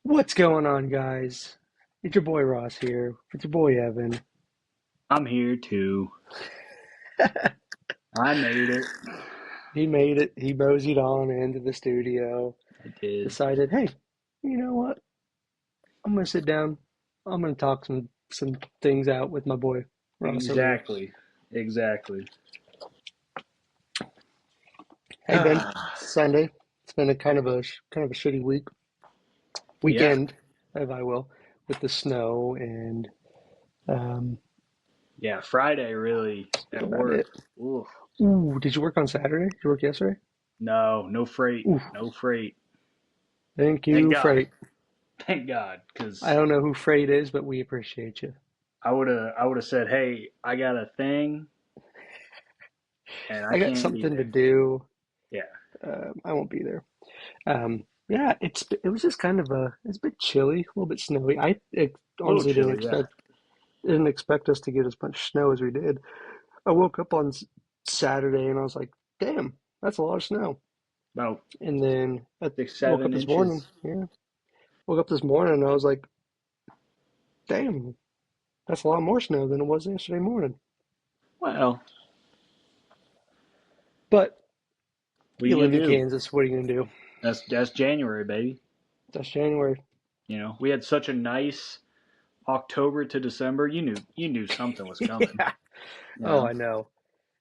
What's going on, guys? It's your boy Ross here. It's your boy Evan. I'm here too. I made it. He made it. He moseyed on into the studio. I did. Decided, hey, you know what? I'm gonna sit down. I'm gonna talk some things out with my boy Ross over here. Exactly. Exactly. Hey Ben, Sunday. It's been a kind of a shitty Yeah. weekend, if I will, with the snow and um, Yeah. Friday really that's at about work. it. Ooh. Ooh, did you work on Saturday? Did you work yesterday? No, no freight. Ooh, No freight. thank Thank you, God. Freight. Thank God. I Because don't know who Freight is, but we appreciate you. I would have said, hey, I got a thing and I I got can't be something to there. do. Yeah. I won't be there. Yeah, it was just kind of it's a bit chilly, a little bit snowy. A little Honestly chilly. Yeah. didn't expect us to get as much snow as we did. I woke up on Saturday and I was like, damn, that's a lot of snow. About And then I six, woke up seven this morning. inches. Yeah, woke up this morning and I was like, damn, that's a lot more snow than it was yesterday morning. Well, But what are you you live gonna in do? Kansas. What are you gonna do? That's January, baby. That's January. We had such a nice October to December. You knew something was coming. Yeah. You Oh, know? I know.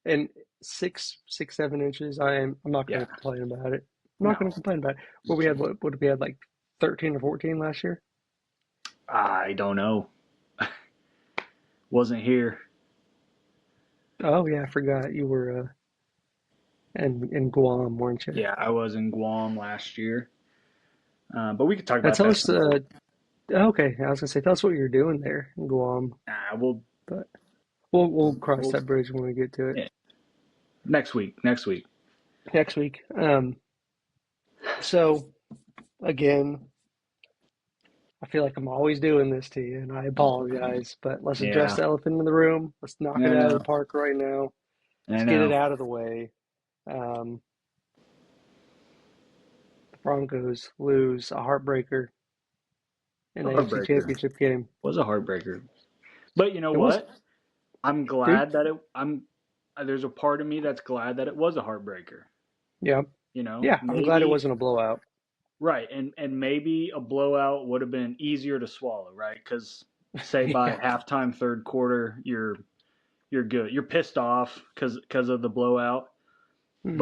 And 6, 7 inches. I'm not going Yeah. to complain about it. I'm not going to No. complain about it. What we had like 13 or 14 last year? I don't know. Wasn't here. Oh yeah, I forgot you were in Guam, weren't you? Yeah, I was in Guam last year. But we could talk Now about tell that us. some other. Okay, I was gonna say tell us what you're doing there in Guam, Nah, we'll but we'll cross we'll that bridge when we get to it yeah, next week. Next week. next week. So again, I feel like I'm always doing this to you, and I apologize. But let's address Yeah, the elephant in the room. Let's knock it I out of the know. park right now. I Let's get it know. out of the way. Um, the Broncos lose a heartbreaker in A the AFC heartbreaker. Championship game. Was a heartbreaker. But you know It was, what? I'm dude. glad that it. I'm. There's a part of me that's glad that it was a heartbreaker. Yeah, yeah. I'm glad it Maybe wasn't a blowout. right, and maybe a blowout would have been easier to swallow, right? Because say by Yeah. halftime, third quarter, you're good. You're pissed off because of the blowout, Hmm.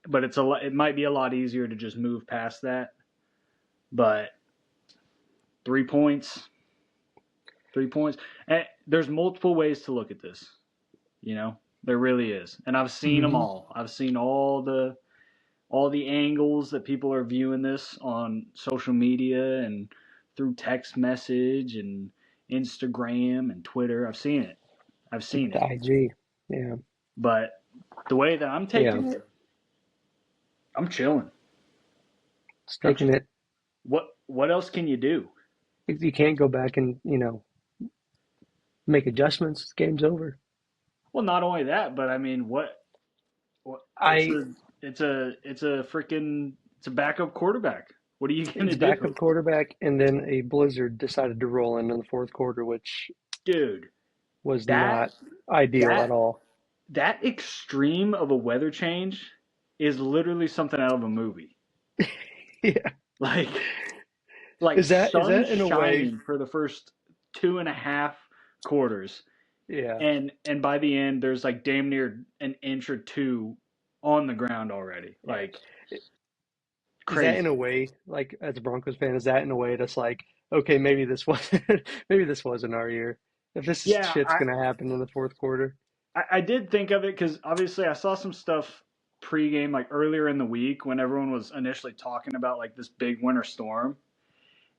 but it's a lot. It might be a lot easier to just move past that. But 3 points, 3 points. And there's multiple ways to look at this. There really is, and I've seen them Hmm. all. I've seen all the angles that people are viewing this on social media and through text message and Instagram and Twitter. I've seen it. I've seen The it. IG. Yeah. But the way that I'm Yeah. taking it, I'm chilling. It's I'm taking it. what else can you do? You can't go back and make adjustments. Game's over. Well, not only that, but I mean, what I it's a freaking it's a backup quarterback. What are you It's gonna do, backup quarterback, and then a blizzard decided to roll in the fourth quarter, which dude? was That not ideal at that all. that extreme of a weather change is literally something out of a movie. Yeah. Like like Is sun that in a way? shining for the first two and a half quarters, Yeah. and by the end there's like damn near an inch or two on the ground already. Yeah. Like Is that in a crazy. way, like as a Broncos fan, is that in a way that's like, okay, maybe this wasn't maybe this wasn't our year. If this Yeah, shit's gonna happen in the fourth quarter. I did think of it because obviously I saw some stuff pregame like earlier in the week when everyone was initially talking about like this big winter storm,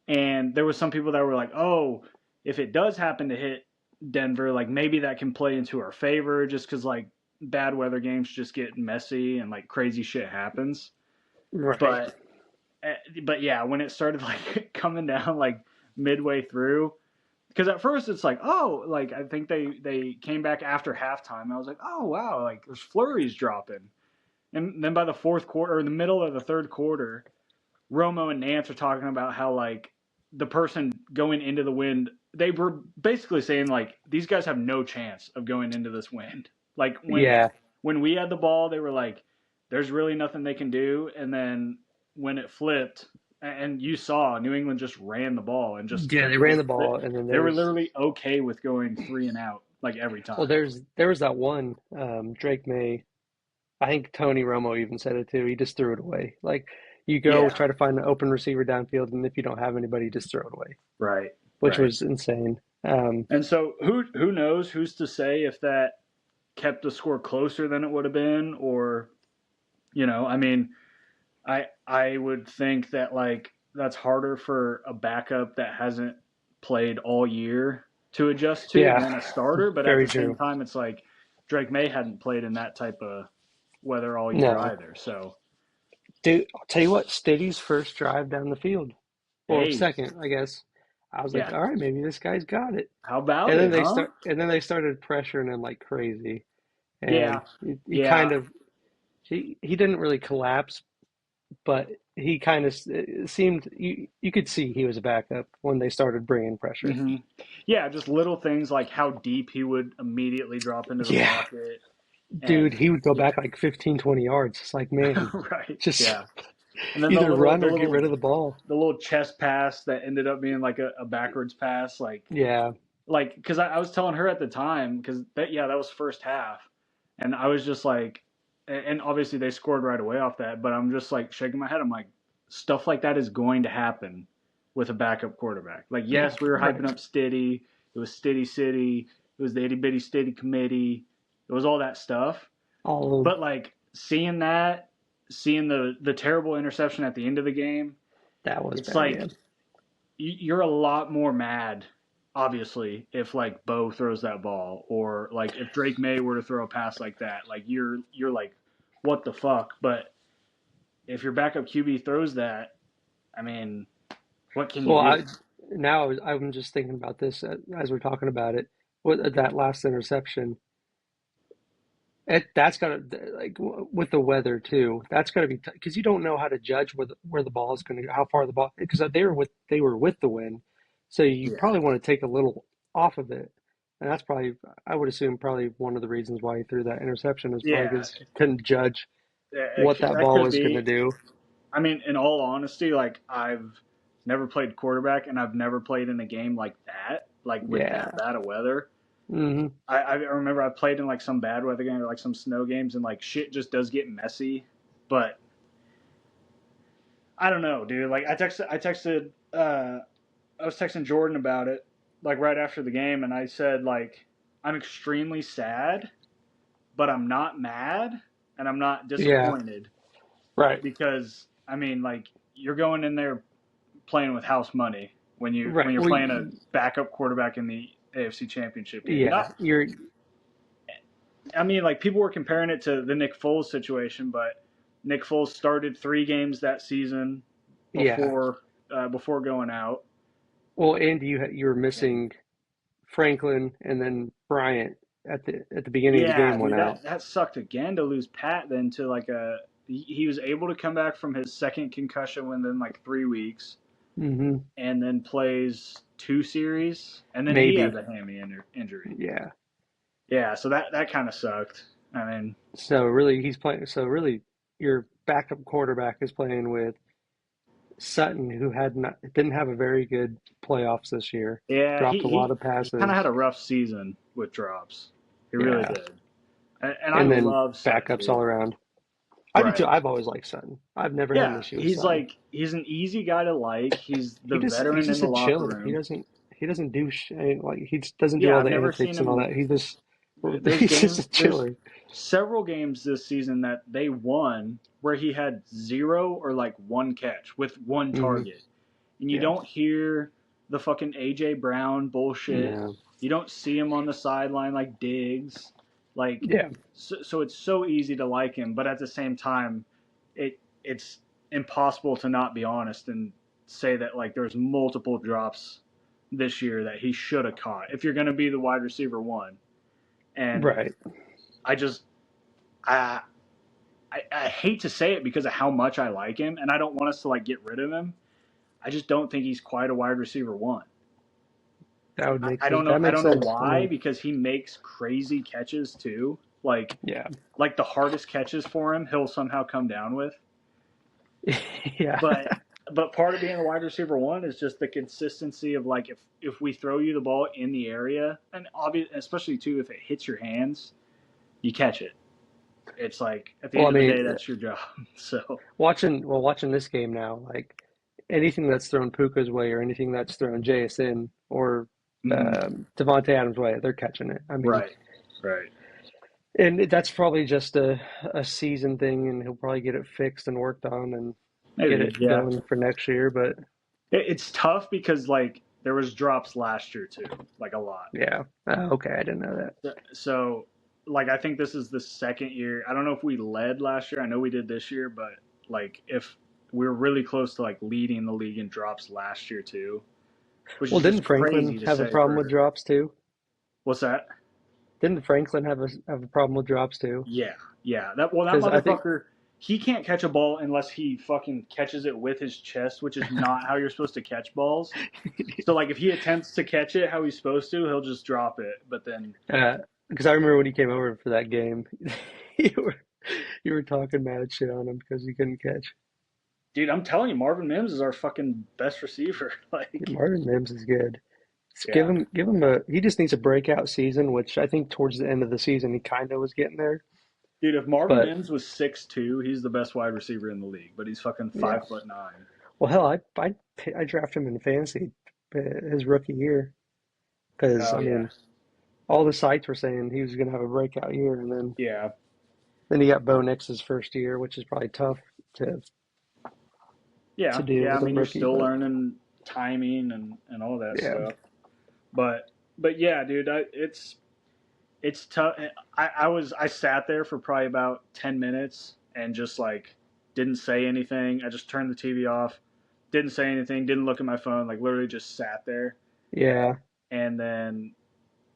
and there was some people that were like, oh, if it does happen to hit Denver, like maybe that can play into our favor just because like bad weather games just get messy and like crazy shit happens. Right. But but yeah, when it started like coming down like midway through, because at first it's like, oh, like I think they came back after halftime. I was like, oh wow, like there's flurries dropping, and then by the fourth quarter or the middle of the third quarter, Romo and Nance are talking about how like the person going into the wind, they were basically saying like these guys have no chance of going into this wind. Like Yeah, when we had the ball, they were like, there's really nothing they can do. And then when it flipped, and you saw New England just ran the ball and just yeah, they ran the ball, and then they were literally okay with going 3 and out like every well, time. there was that one Drake May. I think Tony Romo even said it too. He just threw it away. Like you go Yeah, try to find an open receiver downfield, and if you don't have anybody, just throw it away, right, which right. was insane. And so who knows? Who's to say if that kept the score closer than it would have been, or I mean, I would think that like that's harder for a backup that hasn't played all year to adjust to Yeah, than a starter. But at very the same true. time, it's like Drake May hadn't played in that type of weather all year No, either. So dude, I'll tell you what, Stiddy's first drive down the field, or hey, second, I guess. I was like, yeah, all right, maybe this guy's got it. how about it, huh? And then they started pressuring him like crazy, and Yeah, he yeah. kind of he didn't really collapse, but he kind of seemed you could see he was a backup when they started bringing pressure. hmm Yeah, just little things like how deep he would immediately drop into the Yeah, pocket. dude, And he would go yeah, back like 15, 20 yards. It's like, man, right. just Yeah. And then either run or get rid of the ball. the little chest pass that ended up being like a backwards pass, Yeah, because I was telling her at the time because that was first half, and I was just like, and obviously they scored right away off that, but I'm just like shaking my head. I'm like, stuff like that is going to happen with a backup quarterback. Like, yeah, yes, we were hyping right. up Stiddy. It was Stiddy City. It was the itty bitty Stiddy committee. It was all that stuff. All of But like seeing that, seeing the terrible interception at the end of the game, that was it's bad. Yeah. like you're a lot more mad, obviously, if like Bo throws that ball or like if Drake May were to throw a pass like that, like you're like, what the fuck? But if your backup QB throws that, I mean, what can you Well, do? I'm just thinking about this as we're talking about it. With that last interception, that's got to with the weather too. That's got to be because you don't know how to judge where the ball is going to go, how far the ball because they were with the wind, so you Yeah, probably want to take a little off of it, and that's probably I would assume probably one of the reasons why he threw that interception is probably yeah, because he couldn't judge what that that ball could was going to be. do. I mean, in all honesty, like I've never played quarterback and I've never played in a game like that, like with that Yeah. bad of weather. Hmm. I remember I played in like some bad weather game or like some snow games and like shit just does get messy. But I don't know, dude. Like I was texting Jordan about it like right after the game and I said like I'm extremely sad, but I'm not mad and I'm not Yeah. disappointed Right. because I mean like you're going in there playing with house money when Right. you're Well, playing a backup quarterback in the AFC Championship game. yeah. Not You're I mean, like people were comparing it to the Nick Foles situation, but Nick Foles started 3 games that season yeah. before going out. Well, and you were And missing Franklin and then Bryant at the beginning of the yeah, game went dude, out. that sucked again to lose Pat then to like a he was able to come back from his second concussion within like 3 weeks Hmm. and then plays 2 series and then he has Maybe. a hammy injury. Yeah. Yeah, so that kind of sucked. I mean, So really, he's playing. So really, your backup quarterback is playing with Sutton, who didn't have a very good playoffs this year. yeah, Dropped a lot of he kind of had passes. a rough season with drops. He really Yeah. did. And I And then love Sutton, backups all dude. around. I do too. Right. I've always liked Sutton. I've never had an Yeah, issue with Sutton. he's an easy guy to like. He's the He's veteran in just the a locker chiller. room. He doesn't do like doesn't do Yeah, all I've the never seen antics and all him. that. He just he's just a There's chiller. several games this season that they won where he had zero or like one catch with one Hmm. target, and you Yeah. don't hear the fucking AJ Brown bullshit. No. You don't see him on the sideline like Diggs, like Yeah. so it's so easy to like him, but at the same time, it's impossible to not be honest and say that like there's multiple drops this year that he should have caught if you're going to be the wide receiver one. And Right. I just I, I hate to say it because of how much I like him, and I don't want us to like get rid of him. I just don't think he's quite a wide receiver one. That would make I don't sense. know. That I makes don't know sense. I why, mean, because he makes crazy catches too. yeah, Like the hardest catches for him, he'll somehow come down with. yeah. But part of being a wide receiver one is just the consistency of like if we throw you the ball in the area, and obviously especially too if it hits your hands, you catch it. It's like at the Well, I end of the mean, day, that's your job. So watching this game now, like anything that's thrown Puka's way or anything that's thrown JSN or mm, Devontae Adams' way, they're catching it. I mean, right, right. and that's probably just a season thing, and he'll probably get it fixed and worked on and get Maybe, it yeah. going for next year. But It's tough because like there was drops last year too, like a lot. yeah, okay, I didn't know that. So like I think this is the second year. I don't know if we led last year. I know we did this year, but like if we were really close to like leading the league in drops last year too, which Well, is just didn't crazy Franklin to have a say problem with for drops too? what's that? Didn't Franklin have a problem with drops too? Yeah, yeah. That Because I think motherfucker, he can't catch a ball unless he fucking catches it with his chest, which is not how you're supposed to catch balls. So like if he attempts to catch it how he's supposed to, he'll just drop it. But then, uh, because I remember when he came over for that game, you were you were talking mad shit on him because he couldn't catch. dude, I'm telling you, Marvin Mims is our fucking best receiver. Yeah, Like, Marvin Mims is good. Just yeah, give him a he just needs a breakout season, which I think towards the end of the season he kind of was getting there. dude. If Marvin But Mims was 6'2", he's the best wide receiver in the league. But he's fucking yeah, 5'9". well, hell, I drafted him in fantasy his rookie year because Oh I yeah, mean all the sites were saying he was going to have a breakout year, and yeah, then he got Bo Nix's first year, which is probably tough to yeah, to do yeah. I with a mean, you're rookie, still but learning timing and all that yeah, stuff. But yeah, dude, it's tough. I sat there for probably about 10 minutes and just like didn't say anything. I just turned the TV off, didn't say anything, didn't look at my phone, like literally just sat there. yeah, And then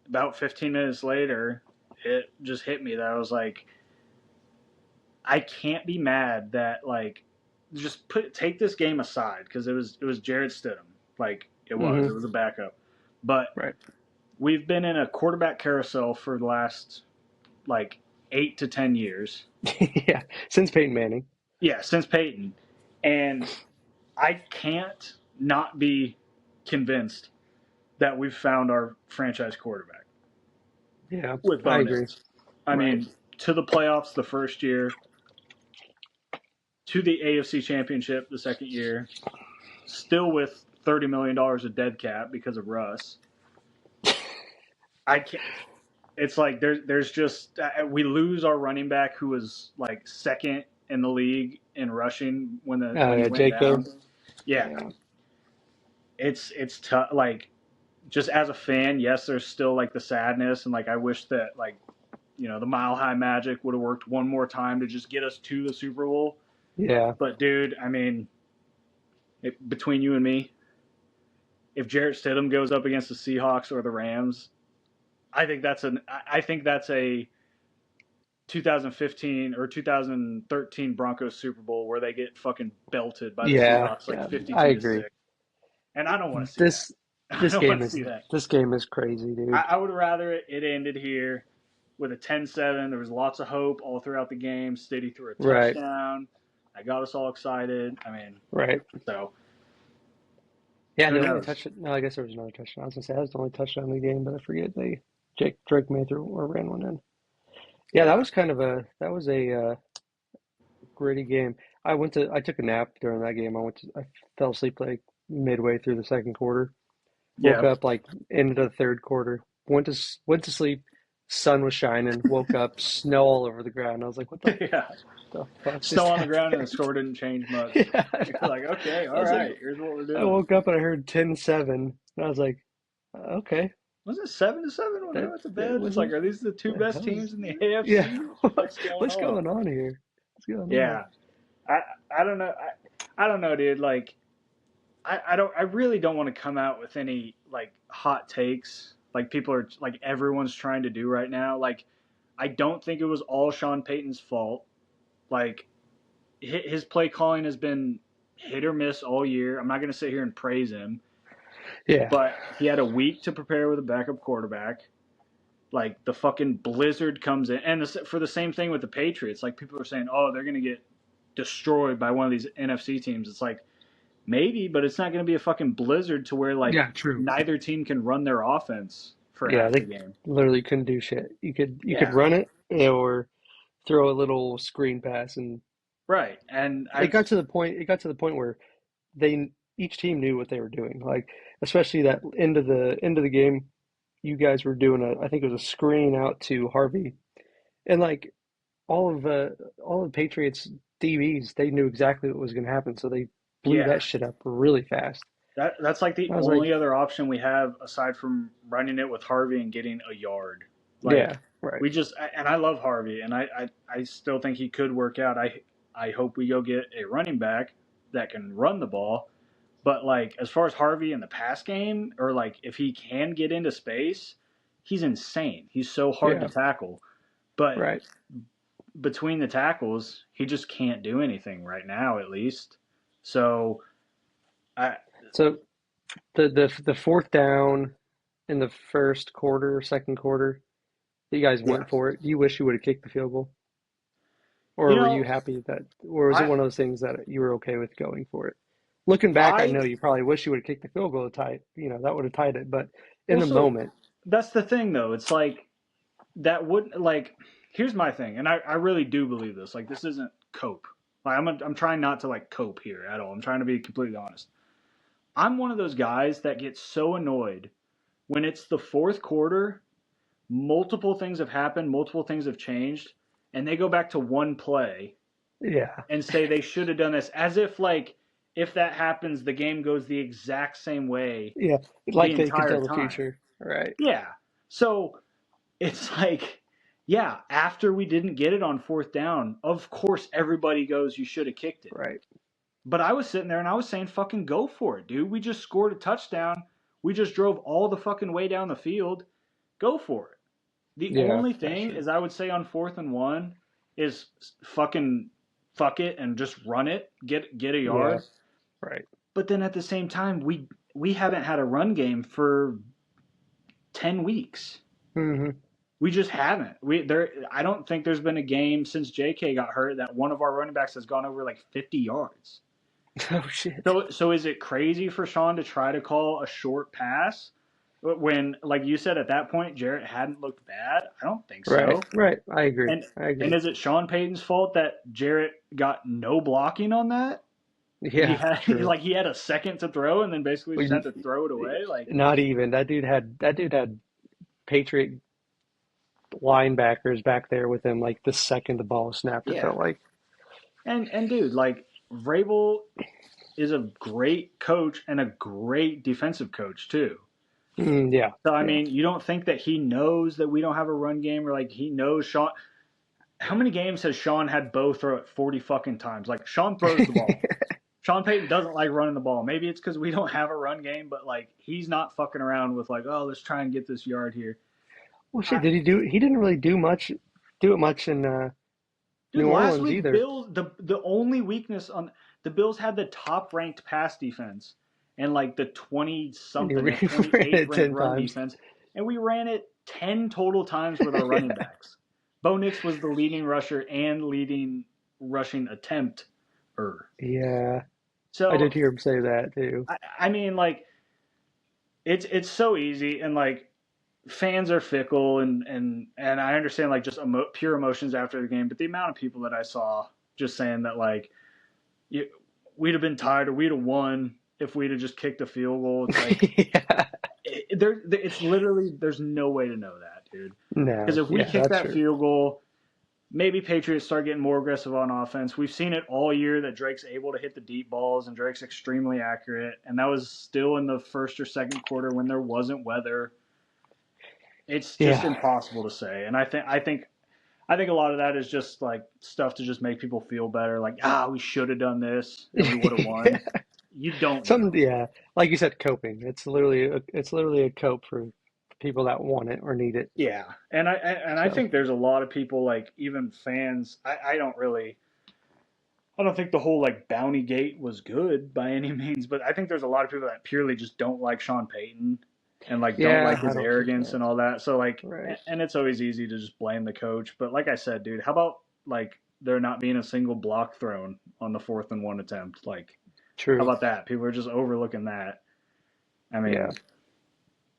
about 15 minutes later, it just hit me that I was like, I can't be mad that like just take this game aside because it was Jared Stidham, like it hmm was a backup, but right, we've been in a quarterback carousel for the last like 8 to 10 years. yeah, since Peyton Manning, Yeah, since Peyton, and I can't not be convinced that we've found our franchise quarterback yeah, with I Bo agree, Nix. I right, mean, to the playoffs the first year, to the AFC Championship the second year, still with $30 million of dead cap because of Russ. I can't. It's like there's just we lose our running back who was like second in the league in rushing oh when he yeah, went Jacob, down. Yeah, yeah, it's tough. Like just as a fan, yes, there's still like the sadness and like I wish that like the Mile High Magic would have worked one more time to just get us to the Super Bowl. yeah, But dude, I mean, between you and me, if Jarrett Stidham goes up against the Seahawks or the Rams, I think that's a 2015 or 2013 Broncos Super Bowl where they get fucking belted by the yeah, Seahawks like yeah, I 52 to agree. 6. And I don't want to see that. This I don't want to see that. this game is crazy, dude. I would rather it ended here with a 10-7. There was lots of hope all throughout the game. Stiddy threw a Right, touchdown. I got us all excited. I mean, right. so Yeah, who the only knows? touch. No, I guess there was another touchdown. I was gonna say that was the only touchdown in the game, but I forget Jake Drake made through or ran one in. Yeah, Yeah. that was a gritty game. I took a nap during that game. I fell asleep like midway through the second quarter. Woke Yeah. up like into the third quarter. Went to sleep. Sun was shining. Woke up, snow all over the ground. I was like, what Yeah. the fuck Snow just on the ground and the happened? score didn't change much. Yeah, You're like, okay, I all was like, right, here's what we're I doing. woke up and I heard 10-7, and I was like, okay, Was it 7-7 when I that went to that bed? It's like, wasn't. are these the two The best hell is teams in the yeah? AFC? What's going What's on? going on here? What's going on? Yeah, I I don't know. I don't know, dude. Like, I don't. I really don't want to come out with any like hot takes. Like people are like everyone's trying to do right now. Like, I don't think it was all Sean Payton's fault. Like, his play calling has been hit or miss all year. I'm not going to sit here and praise him, Yeah. but he had a week to prepare with a backup quarterback. Like the fucking blizzard comes in, and for the same thing with the Patriots, like people are saying, oh, they're going to get destroyed by one of these NFC teams. It's like maybe, but it's not going to be a fucking blizzard to where like Yeah, true. neither team can run their offense for Yeah, half the they game. literally couldn't do shit. You could Yeah, run it or throw a little screen pass, and right. And it I got to the point. It got to the point where each team knew what they were doing. Like especially that end of the game, you guys were doing I think it was a screen out to Harvey, and like all of the Patriots DBs, they knew exactly what was going to happen, so they blew yeah, that shit up really fast. that's like the I was like, only other option we have aside from running it with Harvey and getting a yard. Like yeah, right, we just and I love Harvey and I still think he could work out. I hope we go get a running back that can run the ball. But like as far as Harvey in the pass game or like if he can get into space, he's insane. He's so hard to yeah, tackle. But right. between the tackles, he just can't do anything right now at least. So I So the fourth down in the first quarter, second quarter, you guys yeah. went for it. Do you wish you would have kicked the field goal, You or were you know, happy or was it I one of those things that you were okay with going for it? Looking back, I I know you probably wish you would have kicked the field goal to tie it. That would have tied it. But in the also moment, that's the thing though. It's like that would like here's my thing, and I really do believe this. Like this isn't cope. Like I'm trying not to like cope here at all. I'm trying to be completely honest. I'm one of those guys that gets so annoyed when it's the fourth quarter, multiple things have happened, multiple things have changed, and they go back to one play yeah, and say they should have done this as if like if that happens the game goes the exact same way yeah, the like they could entire tell the time. future, right, Yeah. So it's like, yeah, after we didn't get it on fourth down, of course everybody goes, you should have kicked it. right, But I was sitting there and I was saying, fucking go for it, dude. We just scored a touchdown. We just drove all the fucking way down the field. Go for it. The yeah, only that's thing true, is, I would say on 4th and 1 is fucking fuck it and just run it, get a yeah, yard. right, But then at the same time, we haven't had a run game for 10 weeks. hmm We just haven't. I don't think there's been a game since J.K. got hurt that one of our running backs has gone over like 50 yards. oh shit, So is it crazy for Sean to try to call a short pass when, like you said, at that point Jarrett hadn't looked bad? I don't think right, so. right, I agree, And I and agree, is it Sean Payton's fault that Jarrett got no blocking on that? He yeah, had true. like he had a second to throw and then basically just had We, to throw it away. Like not even that dude had Patriot linebackers back there with him like the second the ball was snapped. It yeah. felt like, And dude, like Vrabel is a great coach and a great defensive coach too. yeah, So I yeah. mean, you don't think that he knows that we don't have a run game, or like he knows Sean? How many games has Sean had Bo throw it 40 fucking times? Like Sean throws the ball. Sean Payton doesn't like running the ball. Maybe it's because we don't have a run game, but like he's not fucking around with like, oh, let's try and get this yard here. Well, shit, I, did he do? He didn't really do it much in dude, New last Orleans week either. Bills the only weakness on the Bills had the top ranked pass defense and like the 20 And he something or ran 28th it ranked 10 run times. defense, and we ran it 10 total times with our running Yeah, backs. Bo Nix was the leading rusher and leading rushing attempt. yeah, I So did hear him say that too. I mean, like it's so easy, and like fans are fickle, and I understand like just pure emotions after the game, but the amount of people that I saw just saying that like you, we'd have been tied or we'd have won if we'd have just kicked a field goal. It's like Yeah, it's literally there's no way to know that, dude. Because no, if we yeah, kick that's that true. field goal, maybe Patriots start getting more aggressive on offense. We've seen it all year that Drake's able to hit the deep balls and Drake's extremely accurate. And that was still in the first or second quarter when there wasn't weather. It's just Yeah, impossible to say. And I think a lot of that is just like stuff to just make people feel better. Like, we should have done this and we would have yeah. won. You don't Something, know. yeah, like you said, coping. It's literally a cope for people that want it or need it. Yeah, and I So think there's a lot of people like even fans. I don't really. I don't think the whole like bounty gate was good by any means, but I think there's a lot of people that purely just don't like Sean Payton and like don't Yeah, like I his don't think arrogance and that's all that. So like, right. and it's always easy to just blame the coach. But like I said, dude, how about like there not being a single block thrown on the 4th and 1 attempt? Like, how True. about that? People are just overlooking that. I Yeah. mean,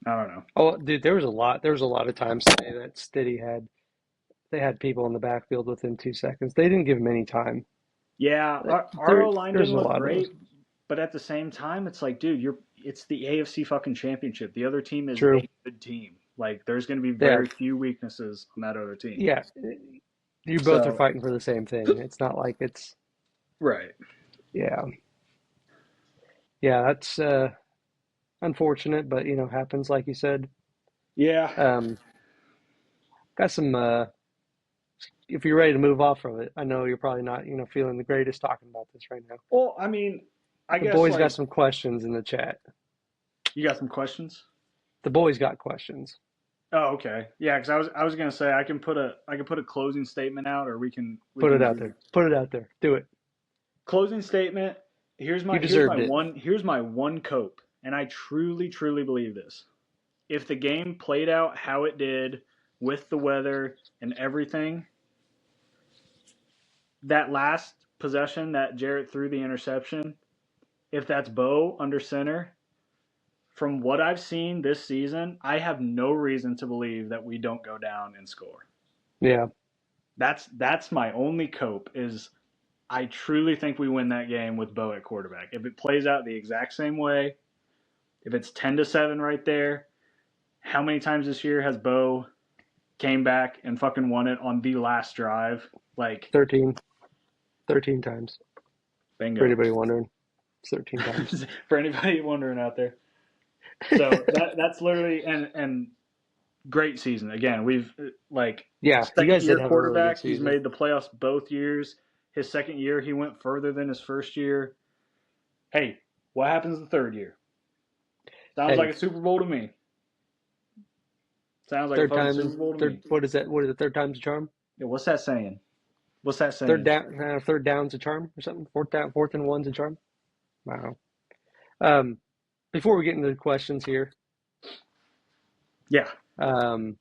I don't know. Oh, dude, there was a lot of times today that Stiddy had they had people in the backfield within 2 seconds. They didn't give him any time. Yeah, our line There's didn't a look lot of those. great, but at the same time, it's like, dude, it's the AFC fucking championship. The other team is True. a good team. Like, there's going to be Yeah. very few weaknesses on that other team. Yeah. You both are So, fighting for the same thing. It's not like it's right. yeah. Yeah, that's unfortunate, but happens like you said. Yeah. Um, got some if you're ready to move off of it, I know you're probably not, feeling the greatest talking about this right now. Well, I mean, I The guess boys got like some questions in the chat. you got some questions. The boys got questions. Oh, okay. Yeah, because I was gonna say I can put a closing statement out, or we Put it can out do there. Put it out there. Do it. closing statement. Here's You my here's my deserved it. one here's my one cope, and I truly believe this. If the game played out how it did with the weather and everything, that last possession that Jarrett threw the interception, if that's Bo under center, from what I've seen this season, I have no reason to believe that we don't go down and score. Yeah. That's my only cope is I truly think we win that game with Bo at quarterback. If it plays out the exact same way, if it's 10-7 right there, how many times this year has Bo came back and fucking won it on the last drive? Like 13. 13 times. For bingo. anybody wondering, it's 13 times. For anybody wondering out there. So that's literally and great season. Again, we've like Yeah, you second guys did year have a really good quarterback. He's season. made the playoffs both years. His second year, he went further than his first year. Hey, what happens the third year? Sounds like Hey, a Super Bowl to me. Sounds like a third fucking time, Super Bowl to third. me. What is that? What is it? Third time's a charm. Yeah, what's that saying? What's that Third saying? down, third down's a charm or something. Fourth and one's a charm. Wow. Before we get into the questions here, Yeah. um,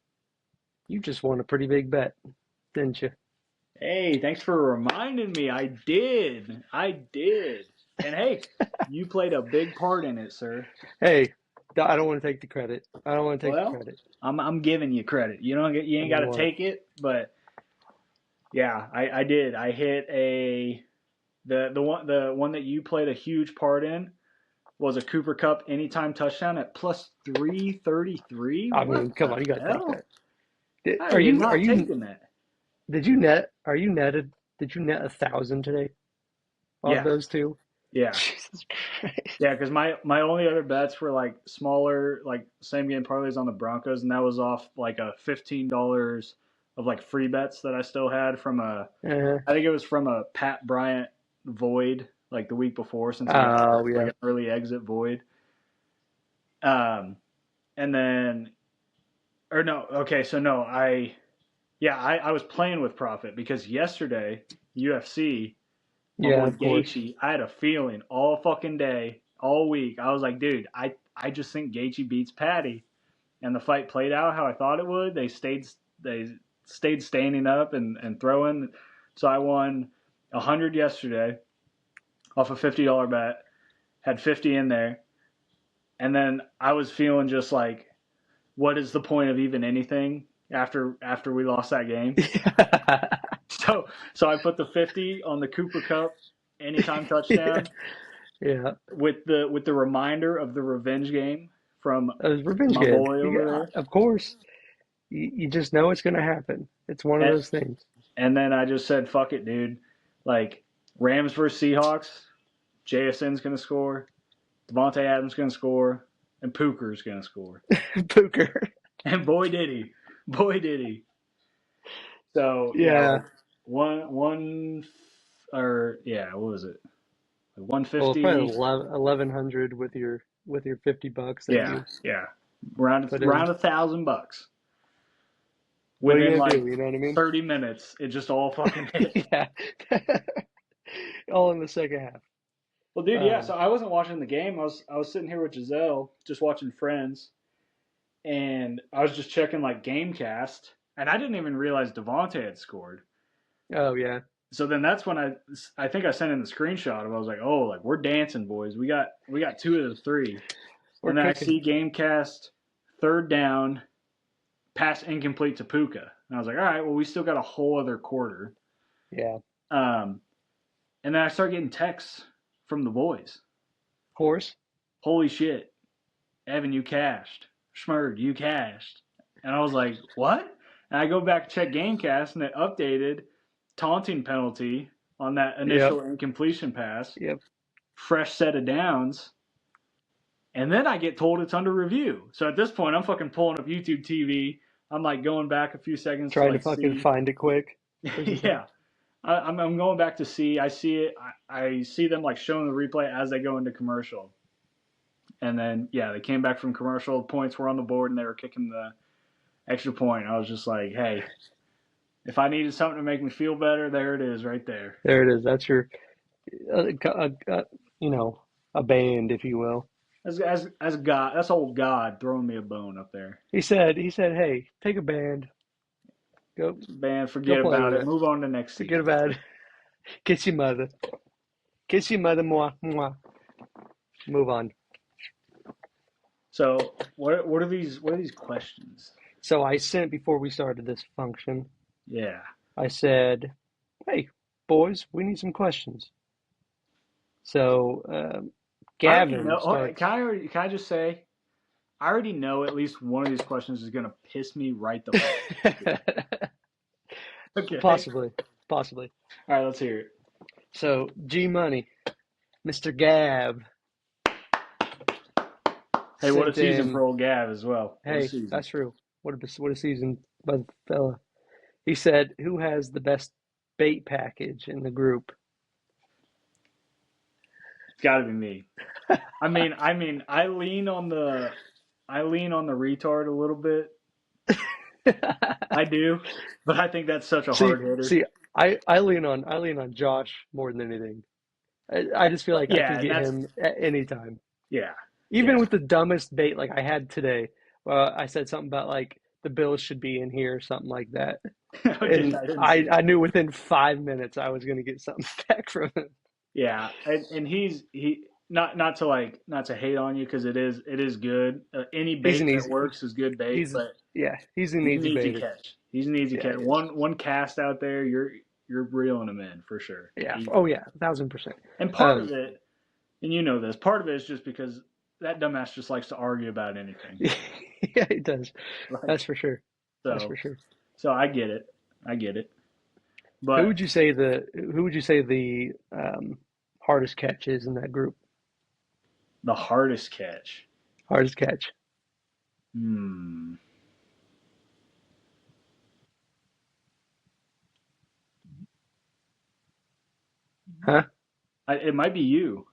you just won a pretty big bet, didn't you? Hey, thanks for reminding me. I did. I did. And hey, you played a big part in it, sir. Hey, I don't want to take the credit. I don't want to take the Well, credit. I'm giving you credit. You I ain't got mean, to what? take it, but yeah, I did. I hit a the one that you played a huge part in was a Cooper Cup anytime touchdown at plus 333. I What mean, come the on, you got to take hell? that. Did, How are are you you? Are not you? taking that? Did you net? Are you netted? Did you net 1,000 today off Yeah, those two? yeah. Jesus Christ. Yeah, because my only other bets were like smaller, like same game parlays on the Broncos, and that was off like a $15 of like free bets that I still had from Uh, I think it was from a Pat Bryant void like the week before since he got oh hurt, like yeah, an early exit void. Um, and then or no, okay, so no, I was playing with profit because yesterday UFC my yeah. boy Of course. Gaethje, I had a feeling all fucking day, all week. I was like, dude, I just think Gaethje beats Patty, and the fight played out how I thought it would. They stayed standing up and throwing. So I won 100 yesterday off a $50 bet. Had 50 in there, and then I was feeling just like, what is the point of even anything after we lost that game? So so I put the 50 on the Cooper Cup anytime Yeah, touchdown yeah. with the reminder of the revenge game from That was revenge my game. boy over there. Of course. You just know it's going to happen. It's one of And, those things. and then I just said, fuck it, dude. Like, Rams versus Seahawks, JSN's going to score, Devontae Adams going to score, and Pooker's going to score. Booker. And boy, did he. Boy, did he. So, yeah, Yeah. like, or, yeah, what was it? Like Well, it's probably 150. 1,100 with your $50 that Yeah, you yeah. Round, put in. round $1,000. What are you Within gonna like do? You know what I mean? 30 minutes, it just all fucking hit. Yeah. all in the second half. Well, dude, yeah. Um, So I wasn't watching the game. I was sitting here with Giselle, just watching Friends, and I was just checking like GameCast, and I didn't even realize Devontae had scored. oh yeah, So then that's when I think I sent in the screenshot of I was like, oh, like we're dancing, boys. We got two of the three, we're and then I cooking. see GameCast third down, pass incomplete to Puka, and I was like, all right, well we still got a whole other quarter. Yeah, of Um, and then I start getting texts from the boys. course. Holy shit, Evan, you cashed. Schmurd, you cashed. And I was like, what? And I go back to check GameCast, and it updated taunting penalty on that Yep, initial incompletion pass, yep. fresh set of downs. And then I get told it's under review. So at this point, I'm fucking pulling up YouTube TV. I'm like going back a few seconds to Trying to like fucking see. find it quick. Yeah. I'm going back to see. I see it. I see them like showing the replay as they go into commercial. And then, yeah, they came back from commercial. Points were on the board and they were kicking the extra point. I was just like, hey, if I needed something to make me feel better, there it is right there. There it is. That's your, you know, a band, if you will. As God, that's old God throwing me a bone up there. He said, hey, take a band, go, Man, go forget play about with it. it. Move on to next Forget season. about it. Kiss your mother, moi, moi. Move on. So what are these questions? So I sent before we started this function. Yeah. I said, hey, boys, we need some questions. So I already Gavin know. starts. Can I just say I already know at least one of these questions is gonna piss me right the fuck off. Okay. Possibly, possibly. All right, let's hear it. So G Money, Mr. Gav Hey, what a sent season in. for old Gav as well. What a Hey, season. that's true. What a season by the fella. He said, "Who has the best bait package in the group?" It's got to be me. I lean on the retard a little bit. I do, but I think that's such a see, hard hitter. see, I lean on Josh more than anything. I just feel But like I can yeah, and get that's him at any time, yeah, even yeah. with the dumbest bait like I had today. I said something about like the Bills should be in here or something like that, Oh, dude, and I didn't I see I that. knew within 5 minutes I was gonna get something back from him. Yeah, and he not to hate on you because it is good. Any He's an bait that easy, works is good bait, he's but yeah, he's an he's an easy easy baiter. catch. He's an easy Yeah, catch. he is. One cast out there, you're reeling him in for sure. Yeah. Oh Easy. yeah, 1,000%. And part of Um, it, and you know this, part of it is just because that dumbass just likes to argue about anything. yeah, he does. Like That's for sure. That's for so, sure. so I get it. I get it. Who But would you say the hardest catch is in that group? the hardest catch. Hardest catch. Hmm. Huh? It might be you.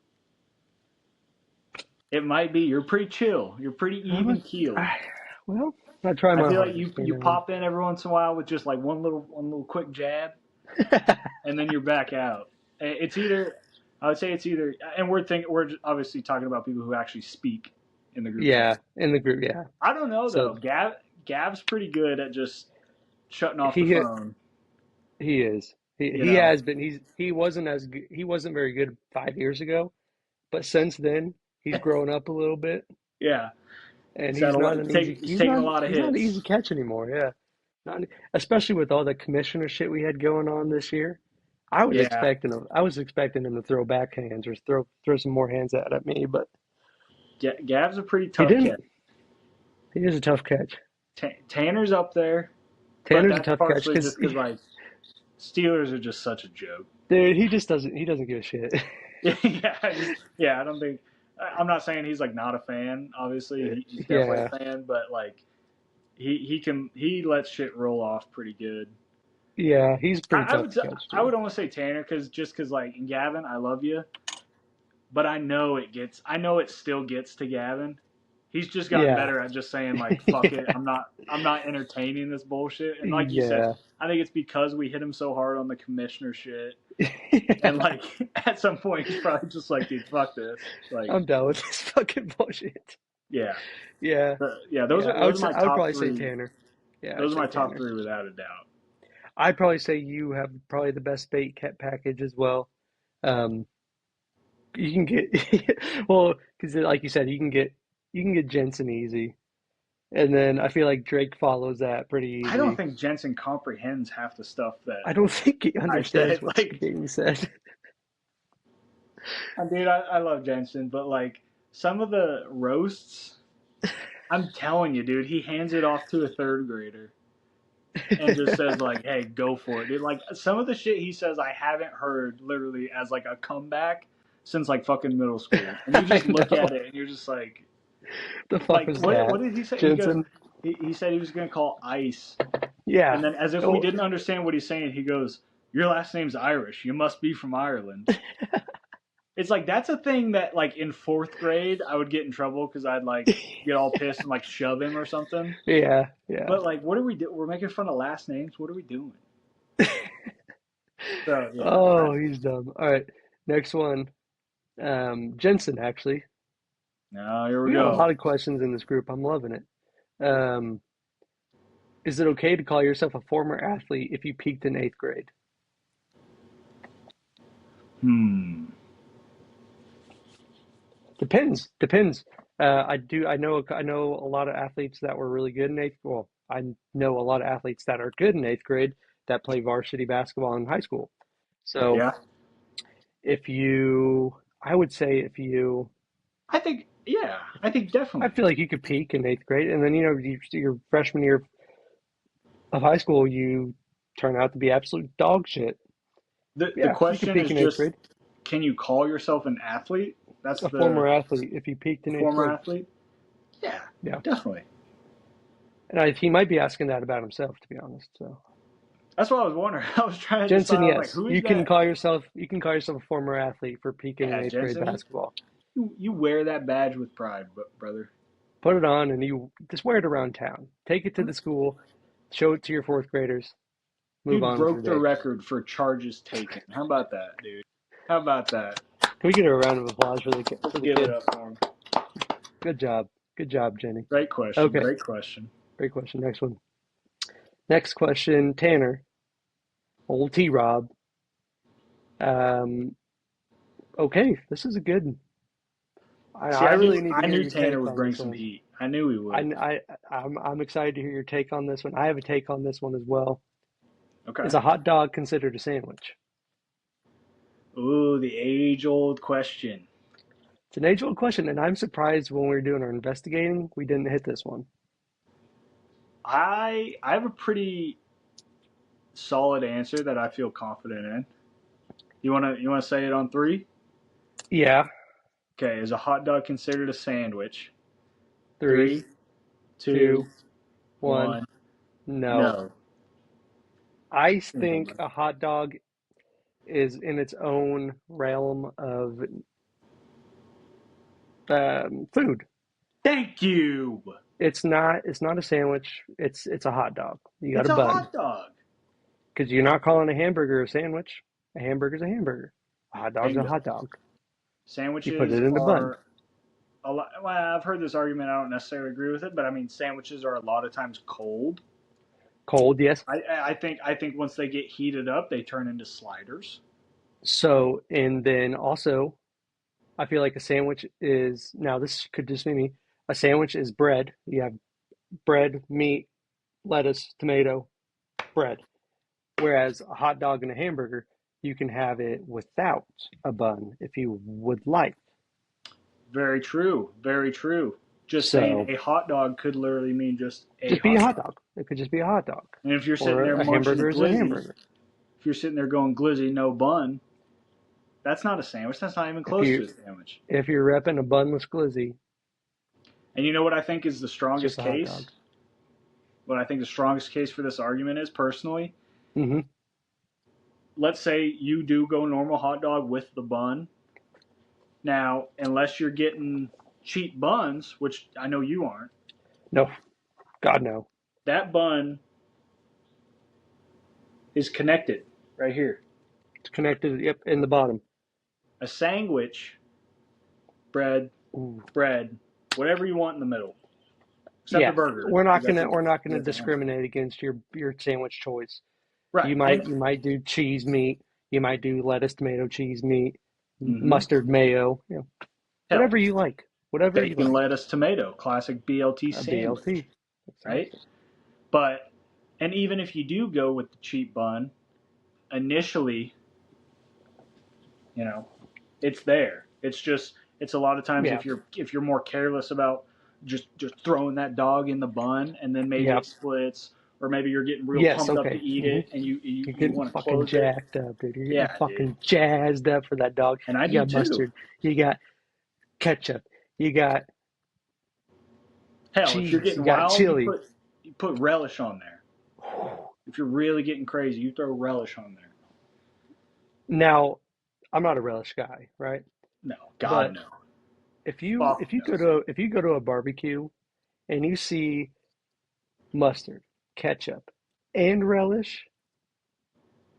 It might be. You're pretty chill. You're pretty I'm a, even keeled. I, well, I try I my feel like hardest, you pop in every once in a while with just like one little quick jab, and then you're back out. It's either I would say it's either, and we're obviously talking about people who actually speak in the group chat. Yeah, in the group, yeah. I don't know So though. Gav's pretty good at just shutting off the he phone. he is. He You he know. has been. He wasn't very good 5 years ago, but since then he's grown up a little bit, Yeah. and He's had a lot. He's taking a lot of he's not an easy hits. catch anymore. Yeah, not especially with all the commissioner shit we had going on this year. Yeah. I was expecting him to throw backhands or throw some more hands at me, but Gav's a pretty he tough catch. didn't. He is a tough catch. Tanner's up there, but Tanner's a that's tough catch partially because just because like Steelers are just such a joke. dude, he doesn't give a shit. Yeah, I don't think. I'm not saying he's like not a fan. Obviously, he's definitely Yeah, a fan, but like he lets shit roll off pretty good. yeah, he's a pretty I tough would to catch I too. would almost say Tanner because like and Gavin, I love you, but I know it still gets to Gavin, He's just gotten Yeah. better at just saying like fuck it. I'm not entertaining this bullshit. And like you said, Yeah. I think it's because we hit him so hard on the commissioner shit. And Yeah. like at some point he's probably just like, dude, fuck this. Like, I'm done with this fucking bullshit. yeah. Yeah. But yeah, Yeah. those are my I would top probably say three. Tanner. Yeah, I'd Those are say my top Tanner. three without a doubt. I'd probably say you have probably the best bait cat package as well. Um, you can get well, because like you said, you can get Jensen easy, and then I feel like Drake follows that pretty I don't easy. think Jensen comprehends half the stuff that I don't think he I understands said. what's Like, being said. dude, I love Jensen, but like some of the roasts, I'm telling you, dude, he hands it off to a third grader and just says like, "Hey, go for it, dude." Like some of the shit he says, I haven't heard literally as like a comeback since like fucking middle school. And you I just look know. at it and you're just The fuck like was what that, did he say? He goes, Jensen? he said he was gonna call ice, Yeah. and then as if we Oh, didn't understand what he's saying, he goes, "Your last name's Irish. You must be from Ireland." It's like that's a thing that like in fourth grade I would get in trouble because I'd like get all pissed and like shove him or something. yeah, yeah. But like, what are we do? We're making fun of last names. What are we doing? So yeah, Oh, he's dumb. All right, next one. Jensen, actually. now here we We got a lot go. of questions in this group. I'm loving it. Um, is it okay to call yourself a former athlete if you peaked in eighth grade? Hmm. Depends. Depends. I know a lot of athletes that were really good in eighth. Well, I know a lot of athletes that are good in eighth grade that play varsity basketball in high school. So Yeah, if you, I would say if you, I think yeah, I think I definitely. feel like you could peak in eighth grade, and then your freshman year of high school, you turn out to be absolute dog shit. The Yeah, you could question peak is in eighth just, grade. can you call yourself an athlete? That's A the former athlete if you peaked in eighth former grade. athlete. Yeah, Yeah, definitely. and he might be asking that about himself, to be honest. So That's what I was wondering. I was trying to decide. Jensen, I was like, yes, who is that? you can call yourself a former athlete for peaking in Yeah, eighth grade Jensen, basketball. you wear that badge with pride, brother. Put it on and you just wear it around town. Take it to the school, show it to your fourth graders, move Dude on with your broke the day. record for charges taken. How about that, dude? How about that? Can we get a round of applause for Let's the give it kid? up for him. Good job. Good job, Jenny. Great question. Okay, Great question. great question. Next one. Next question, Tanner, old T Rob. Um, okay, this is a good. See, I really need to I hear knew your Tanner take would on bring this some one. heat. I knew he would. I'm excited to hear your take on this one. I have a take on this one as well. Okay. Is a hot dog considered a sandwich? Ooh, the age-old question. It's an age-old question, and I'm surprised when we were doing our investigating, we didn't hit this one. I have a pretty solid answer that I feel confident in. You wanna say it on three? Yeah, Okay. Is a hot dog considered a sandwich? three, Three, two, two, one. one. No. No. I Simple, think man. a hot dog is in its own realm of food. Thank you. It's not a sandwich. It's a hot dog. You got It's a a bun hot dog. because you're not calling a hamburger a sandwich. A hamburger's a hamburger. A hot dog's a Bingo. hot dog. You put Sandwiches it in a bun. are a lot. Well, I've heard this argument. I don't necessarily agree with it, but I mean, sandwiches are a lot of times cold. Cold, yes. I think once they get heated up, they turn into sliders. So, and then also, I feel like a sandwich is, now this could just be me. A sandwich is bread. You have bread, meat, lettuce, tomato, bread. Whereas a hot dog and a hamburger, you can have it without a bun if you would like. Very true. Very true. Just saying, So a hot dog could literally mean just a just be a hot hot dog. dog. It could just be a hot dog. And if you're sitting Or there a munching hamburger is a glizzy, hamburger. if you're sitting there going glizzy, no bun, that's not a sandwich. That's not even If close to you a sandwich. if you're repping a bunless glizzy, And you know what I think is the it's just strongest a hot case? dog. What I think the strongest case for this argument is personally, Hmm. let's say you do go normal hot dog with the bun. Now, unless you're getting cheap buns, which I know you aren't, No, God no. that bun is connected right here. It's connected. Yep, in the bottom. A sandwich, bread, Ooh. bread, whatever you want in the middle, except a Yeah, burger, we're because not gonna that's a hamburger. discriminate against your sandwich choice. Right. You might do cheese meat. You might do lettuce, tomato, cheese meat, Mm-hmm. mustard, mayo. You know, Hell, whatever you like. Whatever you bacon, like. lettuce, tomato, classic BLT A sandwich, BLT. right? Exactly. But, and even if you do go with the cheap bun, initially, you know, it's there. It's just, it's a lot of times Yeah. if you're more careless about just throwing that dog in the bun and then maybe Yeah. it splits, or maybe you're getting real Yes. pumped up to Okay. eat it and You're you getting want to fucking close it. jacked up, dude. You're getting Yeah, dude. fucking jazzed up for that dog. And I You do got too. mustard. You got ketchup. You got Hell, if you're cheese. You getting got wild, chili. you put relish on there. If you're really getting crazy, you throw relish on there. Now, I'm not a relish guy, right? No, God But no. if Fuck you no. go to a barbecue and you see mustard, ketchup, and relish,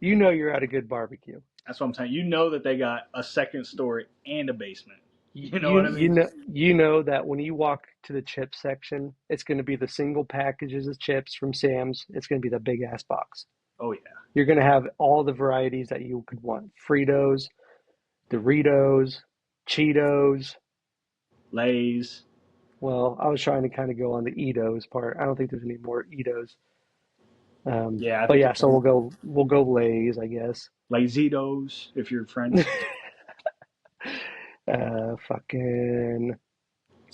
you know you're at a good barbecue. That's what I'm saying. You know that they got a second story and a basement. You know what I mean? You know that when you walk to the chip section, it's going to be the single packages of chips from Sam's. It's going to be the big ass box. Oh yeah. You're going to have all the varieties that you could want: Fritos, Doritos, Cheetos. Lay's. Well, I was trying to kind of go on the Eatos part. I don't think there's any more Eatos. Yeah, I But think yeah, it's so we'll go Lay's, I guess. Lazitos if you're French. Fucking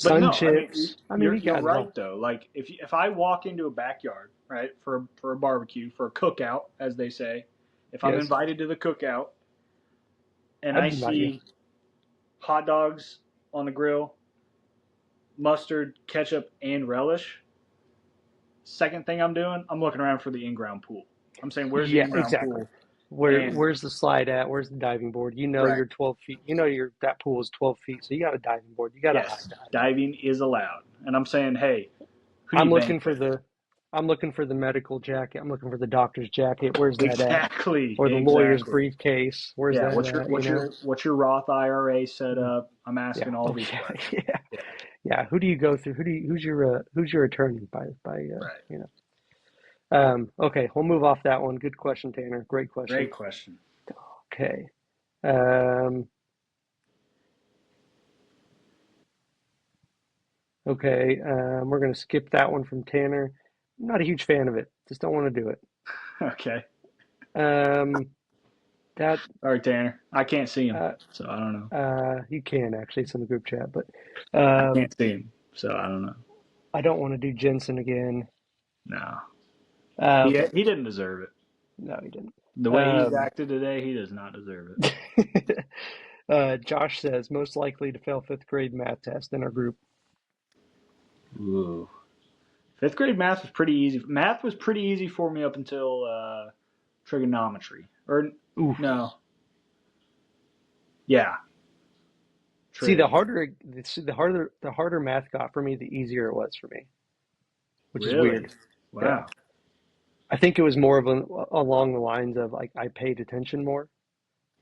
But Sun no, I mean Chips. I mean, you you're got it right all. though. Like if I walk into a backyard, right, for a barbecue, for a cookout, as they say, if I'm Yes, invited to the cookout and I I'd invite you. see hot dogs on the grill, mustard, ketchup, and relish, second thing I'm doing, I'm looking around for the in-ground pool. I'm saying, where's the Yeah, in-ground exactly. pool? And Where's the slide at? Where's the diving board? You know right, you're 12 feet. You know that pool is 12 feet, so you got a diving board. You got a high yes, dive. diving is allowed. And I'm saying, hey, who do I'm you bang looking for with? the I'm looking for the medical jacket. I'm looking for the doctor's jacket. Where's that at? Exactly, Or the lawyer's exactly. briefcase. Where's Yeah, that at? You know? what's your Roth IRA set Mm, up? I'm yeah. asking all Oh these yeah. questions. Yeah. Yeah, Yeah. Who do you go through? Who's your attorney by right. you know? Okay, we'll move off that one. Good question, Tanner. Great question. Great question. Okay. Um, okay, we're going to skip that one from Tanner. I'm not a huge fan of it. Just don't want to do it. Okay. Um, that All right, Tanner. I can't see him, uh, so I don't know. you can actually. It's in the group chat, but I um, can't see him, so I don't know. I don't want to do Jensen again. No, Okay, he didn't deserve it. no, he didn't. The way he's Um, acted today, he does not deserve it. Josh says most likely to fail fifth grade math test in our group. Ooh. Fifth grade math was pretty easy. Math was pretty easy for me up until trigonometry. Or Oof. no, yeah, See, trig. the harder math got for me, the easier it was for me, which is Really? weird. Yeah. Wow. I think it was more of along the lines of like I paid attention more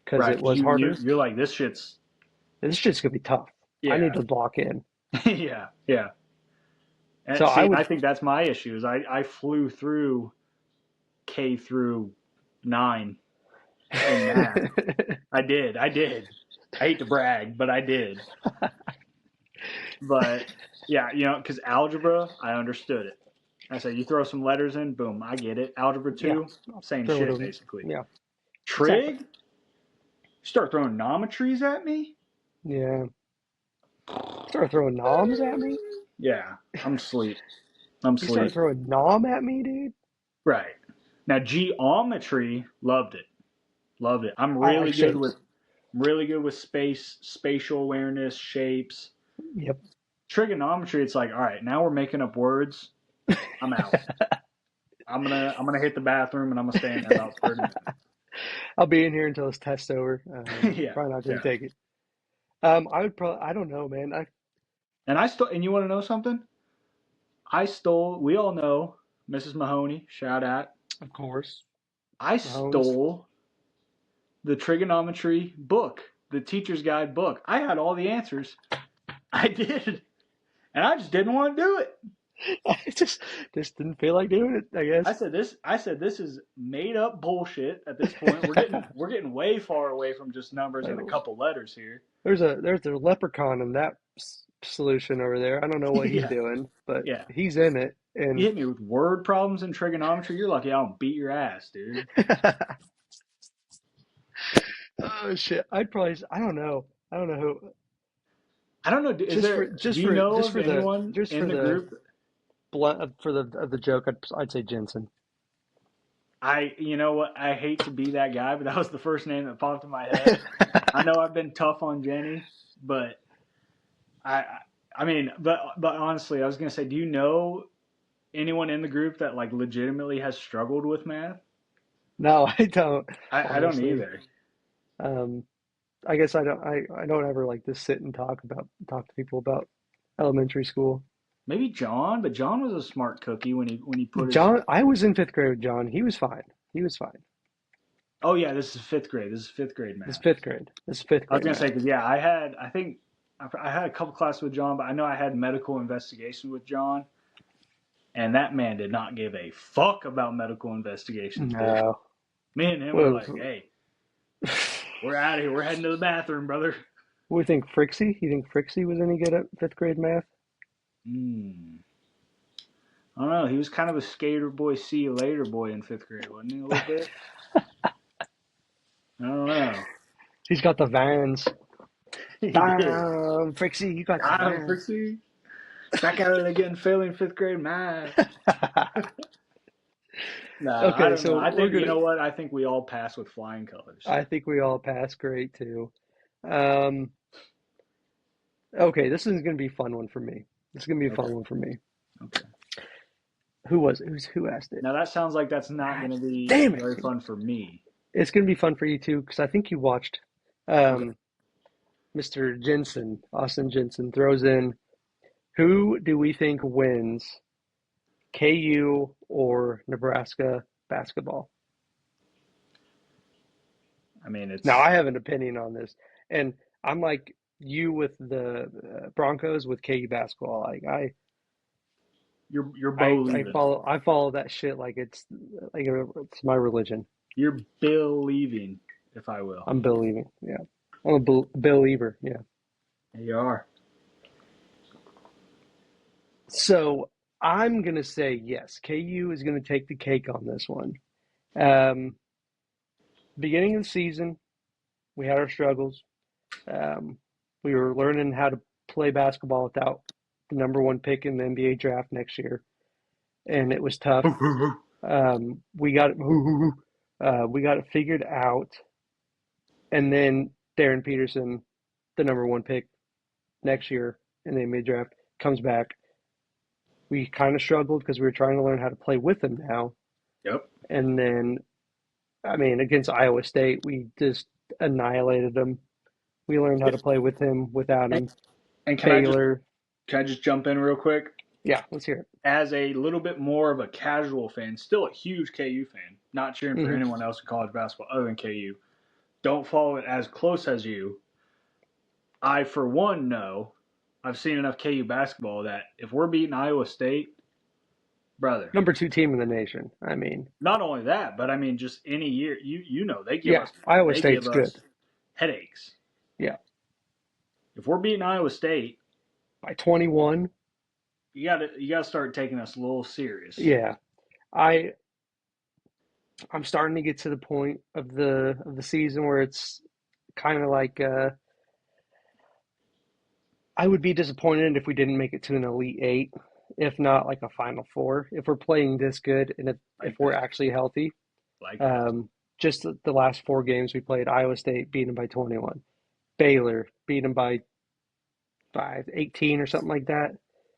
because Right. it 'Cause was harder. you're like this shit's This shit's gonna be tough. I need yeah to block in. yeah yeah. So And I see, would, I think that's my issue. Is I flew through K through 9 in math. I did. I hate to brag, but I did. But yeah, because algebra, I understood it. I said you throw some letters in, boom, I get it. Algebra yeah, 2, same throw it shit over. basically. Yeah, exactly. Trig, you start throwing geometries at me. Yeah, start throwing noms at me. Yeah, I'm asleep. I'm You start asleep. throwing nom at me, dude. Right. Now geometry, loved it. Loved it. I'm I like shapes. really good with spatial awareness, shapes. Yep. Trigonometry, it's like, all right, now we're making up words. I'm out. I'm gonna hit the bathroom and I'm gonna stay in there about 30 minutes. I'll be in here until this test's over. Yeah, Probably not gonna yeah. take it. I would probably. I don't know, man. And you want to know something? We all know Mrs. Mahoney, shout out. Of course, I Mahomes. stole the trigonometry book, the teacher's guide book. I had all the answers. I did. And I just didn't want to do it. I just didn't feel like doing it, I guess. I said this is made up bullshit at this point. We're getting way far away from just numbers Like, and a couple letters here. there's a leprechaun in that solution over there. I don't know what he's Yeah. doing, but Yeah. he's in it. You And hit me with word problems and trigonometry. You're lucky I don't beat your ass, dude. oh shit, I don't know. I don't know who. I don't know. Do you know Just of for the anyone just in for the the group? blunt for the of the joke, I'd say Jensen. You know what? I hate to be that guy, but that was the first name that popped in my head. I know I've been tough on Jenny, but I, I mean, but honestly, I was gonna say, do you know anyone in the group that like legitimately has struggled with math? No, I don't I don't honestly. either. Um, I guess I don't ever like to sit and talk to people about elementary school. Maybe John, but John was a smart cookie when he put his. John, I was in fifth grade with John. He was fine. He was fine. Oh yeah, this is fifth grade. This is fifth grade This math. fifth grade. This is fifth I was grade gonna say math. because yeah, I had a couple classes with John, but I know I had medical investigation with John, and that man did not give a fuck about medical investigations, dude. No. Me and him were Well, like, hey, we're out of here. We're heading to the bathroom, brother. what do you think, Frixie? You think Frixie was any good at fifth grade math? Hmm. I don't know. He was kind of a skater boy, see you later boy in fifth grade, wasn't he? A little bit. I don't know. He's got the vans. He did. Damn, Frixie, you got the Got him, vans. Frixie. Back at it again, failing fifth grade math. Nah, I Okay, don't know. so I we're think you gonna. know what? I think we all pass with flying colors. I think we all passed great too. Um, okay, this is gonna be a fun one for me. This is gonna be a Okay. fun one for me. Okay. Who was it? Who asked it? Now that sounds like that's not God going to be damn it! very fun for me. It's gonna be fun for you too, because I think you watched. Okay. Um, Mr. Jensen, Austin Jensen throws in. Who do we think wins, KU or Nebraska basketball? I mean, Now it's I have an opinion on this, and I'm like you with the Broncos with KU basketball. Like you're Bo leaving. I follow that shit like it's my religion. You're believing, if I will. I'm believing. Yeah, I'm a believer. Yeah. You are. So I'm gonna say yes. KU is gonna take the cake on this one. Um, Beginning of the season, we had our struggles. Um, we were learning how to play basketball without the number one pick in the NBA draft next year, and it was tough. We got it figured out, and then Darren Peterson, the number one pick next year in the NBA draft, comes back. We kind of struggled because we were trying to learn how to play with him now, Yep. and then I mean against Iowa State, we just annihilated them. We learned how to play with him, without And, him. and Baylor, can I just jump in real quick? yeah, let's hear it. As a little bit more of a casual fan, still a huge KU fan, not cheering for Hmm. anyone else in college basketball other than KU. Don't follow it as close as you. I, for one, know I've seen enough KU basketball that if we're beating Iowa State, brother, Number two team in the nation. I mean, not only that, but I mean just any year, you know yeah, Iowa they give State's us good. headaches. Yeah, If we're beating Iowa State, by 21. you gotta start taking us a little serious. Yeah, I I'm starting to get to the point of the season where it's kind of like I would be disappointed if we didn't make it to an Elite Eight, if not like a Final Four. If we're playing this good and if Like we're that, actually healthy, like that. um, just the last four games we played, Iowa State beat them by 21, Baylor beat them by 18 or something like that.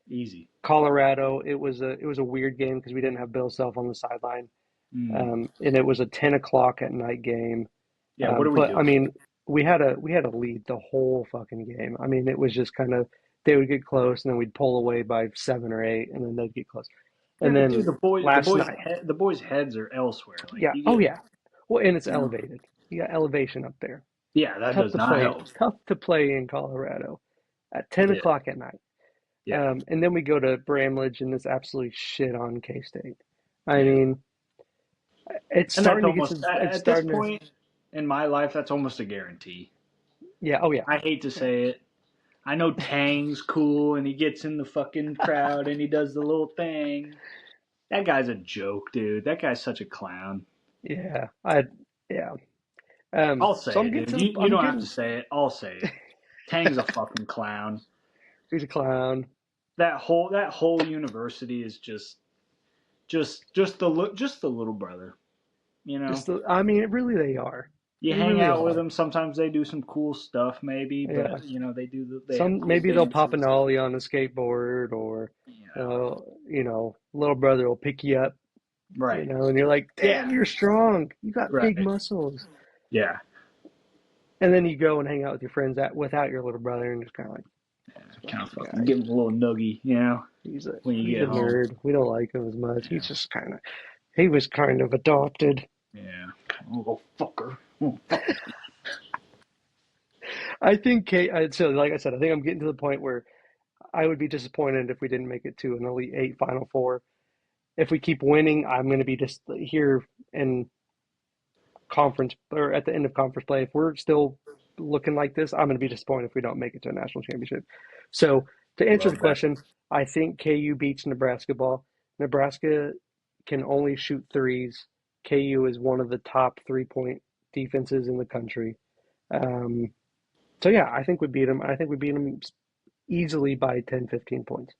Easy. Colorado, it was a weird game because we didn't have Bill Self on the sideline, Mm. and it was a 10 o'clock at night game. Yeah, what are we But I doing? mean, we had a lead the whole fucking game. I mean, it was just kind of they would get close, and then we'd pull away by 7 or 8, and then they'd get close. Yeah, And but dude, then last night, the boys' heads are elsewhere. Like yeah, you oh get, yeah, well, and it's you know, elevated. You got elevation up there. yeah, that Tough does to not play. help. Tough to play in Colorado at 10 Yeah, o'clock at night. yeah, And then we go to Bramlage, and it's absolutely shit on K-State. I yeah. mean, it's And that's starting to get almost to. It's at this starting to. point in my life, that's almost a guarantee. Yeah. Oh yeah. I hate to Yeah. say it. I know Tang's cool and he gets in the fucking crowd and he does the little thing. That guy's a joke, dude. That guy's such a clown. Yeah. I. Yeah. I'll So say I'm it, getting dude. to the. You I'm don't have to getting. say it. I'll say it. Tang's a fucking clown. He's a clown. That whole university is just the little brother. You know, Just. I mean, really, they are. you They hang really out with are. them. Sometimes they do some cool stuff, maybe, Yeah. but they have Some cool maybe they'll pop an dances. ollie on a skateboard, or You know, little brother will pick you up, right? and you're like, Yeah, damn, you're strong. You got big right. muscles. Yeah, And then you go and hang out with your friends without your little brother, and just kind of like, this kind of fucking fucking guy. give him a little noogie, He's a when you he's get a home. nerd. We don't like him as much. Yeah, He was kind of adopted. yeah. Oh fucker. Oh, fuck. I think so like I said, I think I'm getting to the point where I would be disappointed if we didn't make it to an Elite Eight Final Four. If we keep winning, I'm going to be just here in conference or at the end of conference play. If we're still looking like this, I'm going to be disappointed if we don't make it to a national championship. So to answer the Love that. question, I think KU beats Nebraska ball. Nebraska can only shoot threes. KU is one of the top 3-point defenses in the country. Um, so yeah, I think we beat them. I think we beat them easily by 10, 15 points.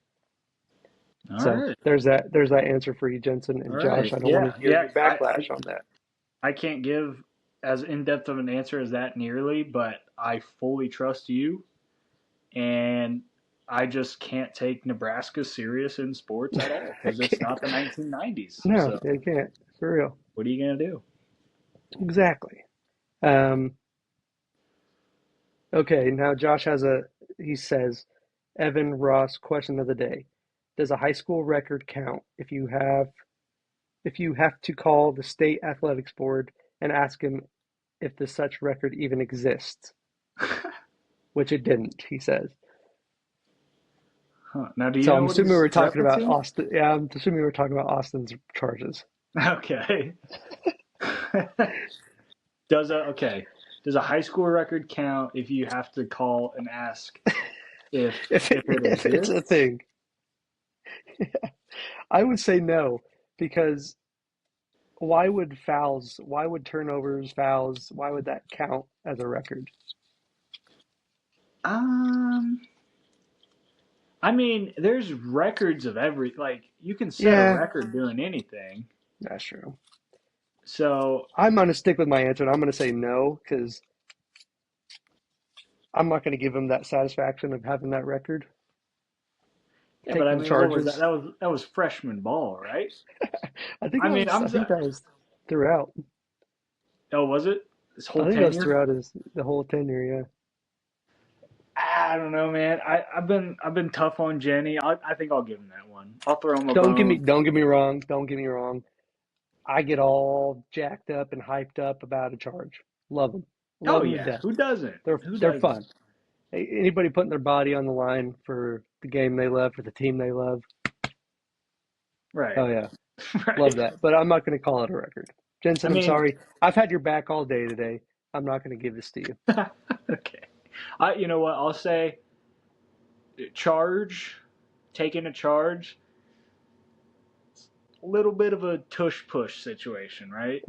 All So right. there's that answer for you, Jensen All and Josh. right. I don't want Yeah. to hear Yeah. any backlash on that. I can't give as in depth of an answer as that nearly, but I fully trust you. And I just can't take Nebraska serious in sports at all I because it's can't. not the 1990s. No, So they can't. For real. what are you going to do? Exactly. Um, okay, now Josh he says, Evan Ross, question of the day. Does a high school record count if you have to call the state athletics board and ask him if the such record even exists? Which it didn't, he says. Huh. Now, do you So know I'm what assuming he's we're talking about referencing? Austin. Yeah, I'm assuming we're talking about Austin's charges. Okay. Does a high school record count if you have to call and ask if it If it's a exists? thing, I would say no, because why would turnovers, fouls, why would that count as a record? Um, I mean, there's records of every you can set a Yeah, record doing anything. that's true. So I'm going to stick with my answer, and I'm going to say no, because I'm not going to give him that satisfaction of having that record, yeah, but I taking mean, what was that? charges. That was freshman ball, right? I mean, I think that was throughout. oh, was it this I whole think that was tenure? throughout the whole tenure, yeah. I don't know, man. I've been tough on Jenny. I think I'll give him that one. I'll throw him a bone. Don't get me wrong, don't get me wrong. I get all jacked up and hyped up about a charge. Love them. Oh Love them to yeah, death. who doesn't? Who They're doesn't? fun. Anybody putting their body on the line for the game they love, for the team they love. Right, Oh yeah, love right. that. But I'm not going to call it a record. I Jensen, I'm mean, sorry. I've had your back all day today. I'm not going to give this to you. okay. You know what? I'll say charge, taking a charge, a little bit of a tush push situation, right?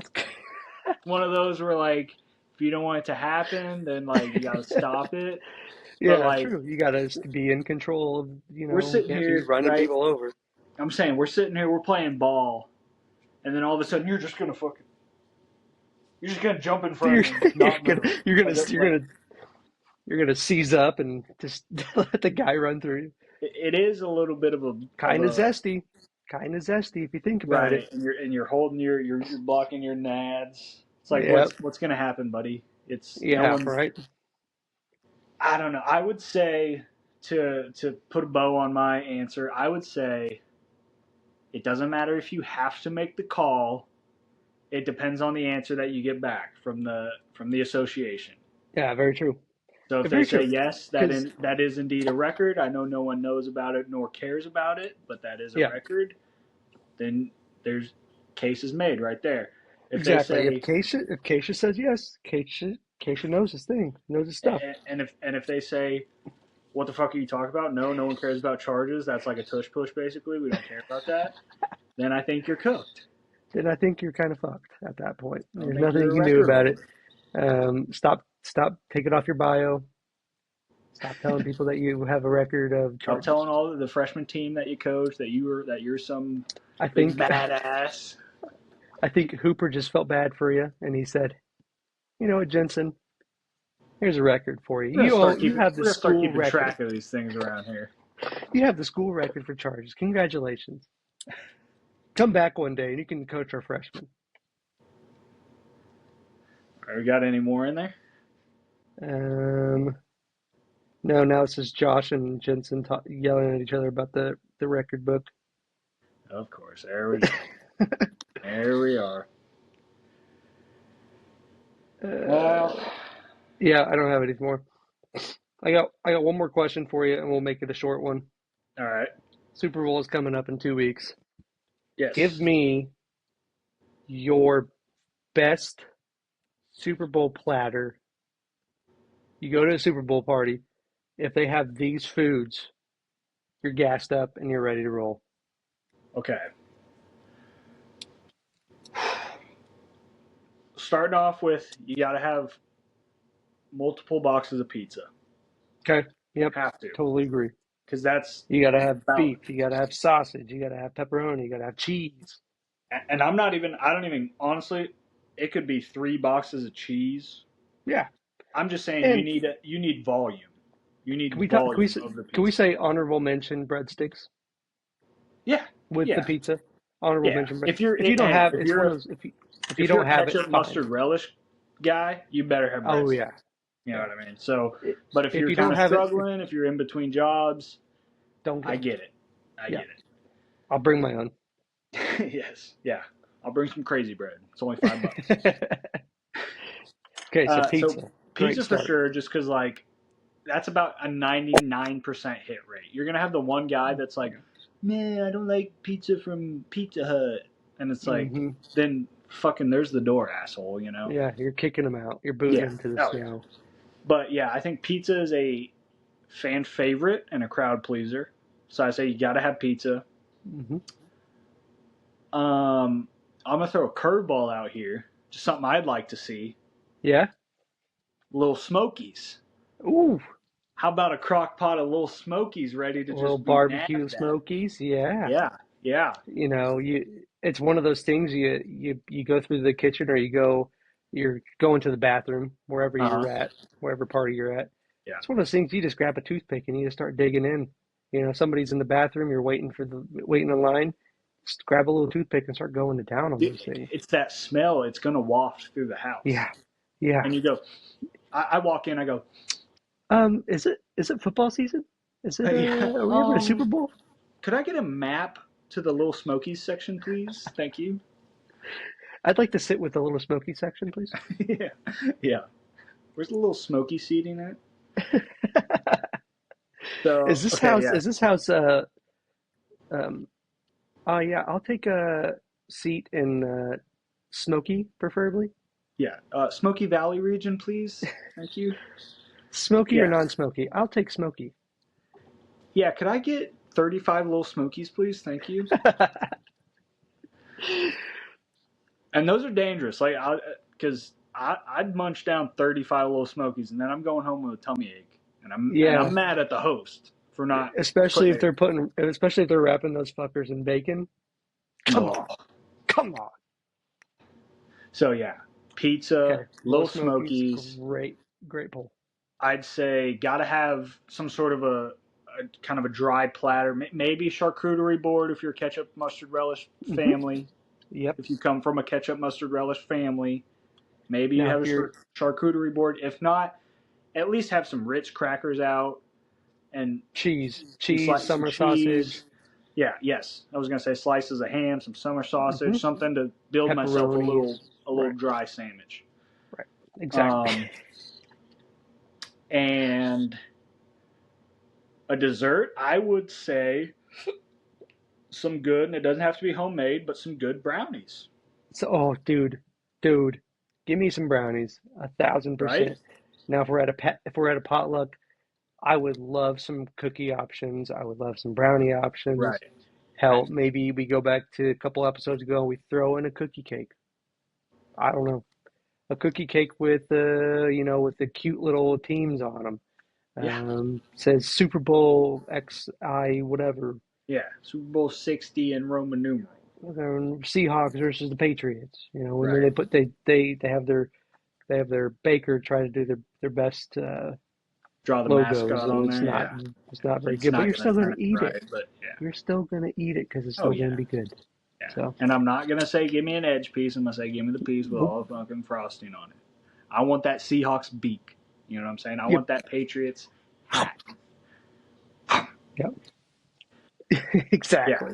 One of those where if you don't want it to happen, then you gotta stop it. But Yeah, true. You got to be in control of, we're you sitting can't be here, running right? people over. I'm saying we're sitting here, we're playing ball, and then all of a sudden you're just gonna jump in front You're, of me and just you're not gonna, move. you're Like gonna, it, you're like gonna, you're gonna seize up and just let the guy run through you. it is a little bit of a Kind of zesty. Kind of zesty if you think about it. right, and you're holding you're blocking your nads. It's like Yep. what's gonna happen, buddy? It's no Yeah, one's. right. I don't know. I would say to put a bow on my answer, I would say it doesn't matter if you have to make the call. It depends on the answer that you get back from the association. Yeah, very true. So if they Very say true. yes, Because that is indeed a record. I know no one knows about it nor cares about it, but that is a yeah, record. Then there's cases made right there. If they exactly. say If Keisha says yes, Keisha knows his thing, knows his stuff. and if they say what the fuck are you talking about? No, no one cares about charges. That's like a tush push basically. We don't care about that. Then I think you're cooked. Then I think you're kind of fucked at that point. I don't There's think nothing you're you a can do record about it. holder. Stop, take it off your bio. Stop telling people that you have a record of Stop charges. telling all of the freshman team that you coach that you're some I big think badass. I think Hooper just felt bad for you, and he said, "You know what, Jensen? Here's a record for you. You have the We're gonna start school keeping record. track of these things around here. You have the school record for charges. Congratulations. Come back one day and you can coach our freshmen." All right, we got any more in there? Um, no, now it's just Josh and Jensen yelling at each other about the record book. Of course. There we go. There we are. Well, Uh, yeah, I don't have any more. I got one more question for you, and we'll make it a short one. all right. Super Bowl is coming up in 2 weeks. Give Yes. me your best Super Bowl platter. You go to a Super Bowl party. If they have these foods, you're gassed up and you're ready to roll. Okay. Starting off with, you got to have multiple boxes of pizza. Okay. Yep. Have to, Totally agree. because that's You gotta have about. beef. You gotta have sausage. You gotta have pepperoni. You gotta have cheese. And I'm not even. I don't even honestly. It could be 3 boxes of cheese. Yeah. I'm just saying And you need volume. You can need we talk? volume of the Can we pizza. say honorable mention breadsticks Yeah, with the yeah, pizza? Honorable yeah. mention bread. If you don't Hey, have, it's one of those. If you if you're don't a have it, ketchup fine. mustard relish guy, you better have Oh breadsticks. yeah. You know Yeah. what I mean? So, but if If you're you kind don't of have it, struggling, if you're in between jobs, don't I get them. get it. I Yeah. get I'll bring my own. it. Yes, yeah. I'll bring some crazy bread. It's only $5. Okay, so So pizza. Great pizza for start. sure, just because like that's about a 99% hit rate. You're gonna have the one guy that's like, Yeah. man, I don't like pizza from Pizza Hut, and it's like, Hmm. then fucking there's the door, asshole. You know? Yeah, you're kicking them out. You're booting Yeah. them to the Oh yeah. snow. But yeah, I think pizza is a fan favorite and a crowd pleaser. So I say you got to have pizza. Hmm. I'm gonna throw a curveball out here, just something I'd like to see. Yeah. Little Smokies. Ooh, How about a crock pot of little Smokies ready to little just be barbecue nabbed at? smokies. Yeah. Yeah, yeah. It's one of those things you go through the kitchen or you're going to the bathroom wherever Uh you're huh. at, wherever party you're at. Yeah. It's one of those things you just grab a toothpick and you just start digging in. Somebody's in the bathroom, you're waiting in line. Just grab a little toothpick and start going to town on those things. It's that smell. It's gonna waft through the house, Yeah. Yeah. and you go. I walk in. I go. Is it football season? Yeah. Are we having a Super Bowl? Could I get a map to the Little Smokies section, please? Thank you. I'd like to sit with the little smoky section, please. Yeah. Yeah. Where's the little smoky seating at? Is So, this okay, house? yeah. Is this house? Um. Oh yeah, I'll take a seat in Smoky, preferably. Yeah. Smoky Valley region, please. Thank you. Smoky or Yeah. non-smoky? I'll take Smoky. Yeah. Could I get 35 little smokies, please? Thank you. And those are dangerous. Because I'd munch down 35 little smokies and then I'm going home with a tummy ache. And Yeah, I'm mad at the host for not especially putting if it. especially if they're wrapping those fuckers in bacon. Come Oh. on, come on. So, yeah. Pizza, Okay, little Little Smokies, smokies. great pull. I'd say got to have some sort of a kind of a dry platter, maybe charcuterie board if you're a ketchup mustard relish Hmm. family. Yep. If you come from a ketchup mustard relish family, maybe you Now, have if a you're charcuterie board. If not, at least have some Ritz crackers out. and cheese, some summer cheese. sausage, Yeah, yes. I was gonna say slices of ham, some summer sausage, hmm something to build myself pepperonis. a little Right, dry sandwich. right, exactly. Um, and a dessert, I would say some good, and it doesn't have to be homemade, but some good brownies, So, oh, dude, give me some brownies, a thousand right? percent. Now, if we're at a potluck, I would love some cookie options. I would love some brownie options. Right. Hell, And maybe we go back to a couple episodes ago and we throw in a cookie cake. I don't know, a cookie cake with with the cute little teams on them. yeah, Says Super Bowl XI whatever. yeah, Super Bowl 60 in Roman numeral. Seahawks versus the Patriots. And then Right. they have their baker try to do their best Draw the logos, mascot and on there. Yeah, it's not very it's good. But not you're gonna still turn gonna out eat it. right, but yeah. You're still gonna eat it because it's Oh still gonna yeah, be good. yeah. So And I'm not gonna say give me an edge piece. I'm gonna say give me the piece with nope. all the fucking frosting on it. I want that Seahawks beak. You know what I'm saying? I Yep. want that Patriots hat. Yep. Yeah. Exactly.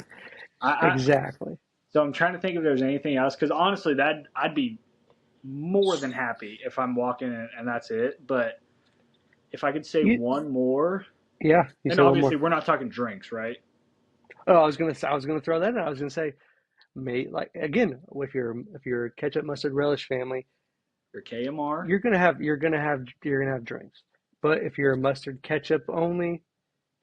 I Exactly. so I'm trying to think if there's anything else because honestly, that I'd be more than happy if I'm walking in and that's it. But if I could say You one more, yeah. You and say one obviously more. we're not talking drinks, right? Oh, I was gonna throw that in. I was gonna say, mate, like again, if you're a ketchup mustard relish family, Your KMR, you're gonna have drinks. But if you're a mustard ketchup only,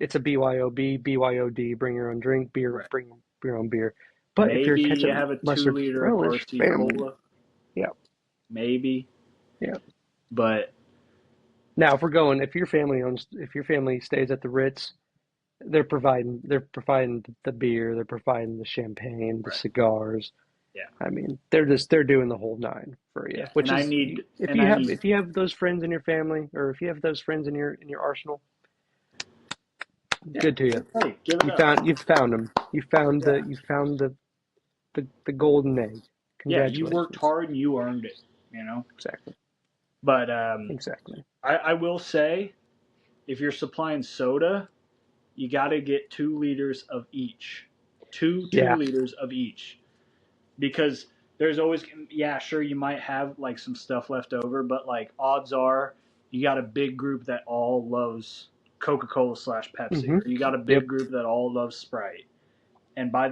it's a BYOB, BYOD, bring your own drink, beer, right? bring your own beer. But if you're a Maybe you ketchup have a two mustard liter of relish RC family, cola, yeah, maybe. yeah. But Now, if your family stays at the Ritz, they're providing the beer, they're providing the champagne, the right, cigars. yeah, I mean, they're doing the whole nine for you. yeah. Which is, And I need if you have those friends in your family, or if you have those friends in your arsenal, yeah. good to you. Hey, give it up. You found them. Yeah, You found the golden egg. yeah. You worked Congratulations. hard and you earned it. You know. Exactly. But Exactly. I will say, if you're supplying soda, you got to get 2 liters of each. Two Yeah. liters of each. Because there's always, yeah, sure, you might have like some stuff left over, but like odds are you got a big group that all loves Coca-Cola slash Pepsi, Mm-hmm. or you got a big Yep. group that all loves Sprite. And by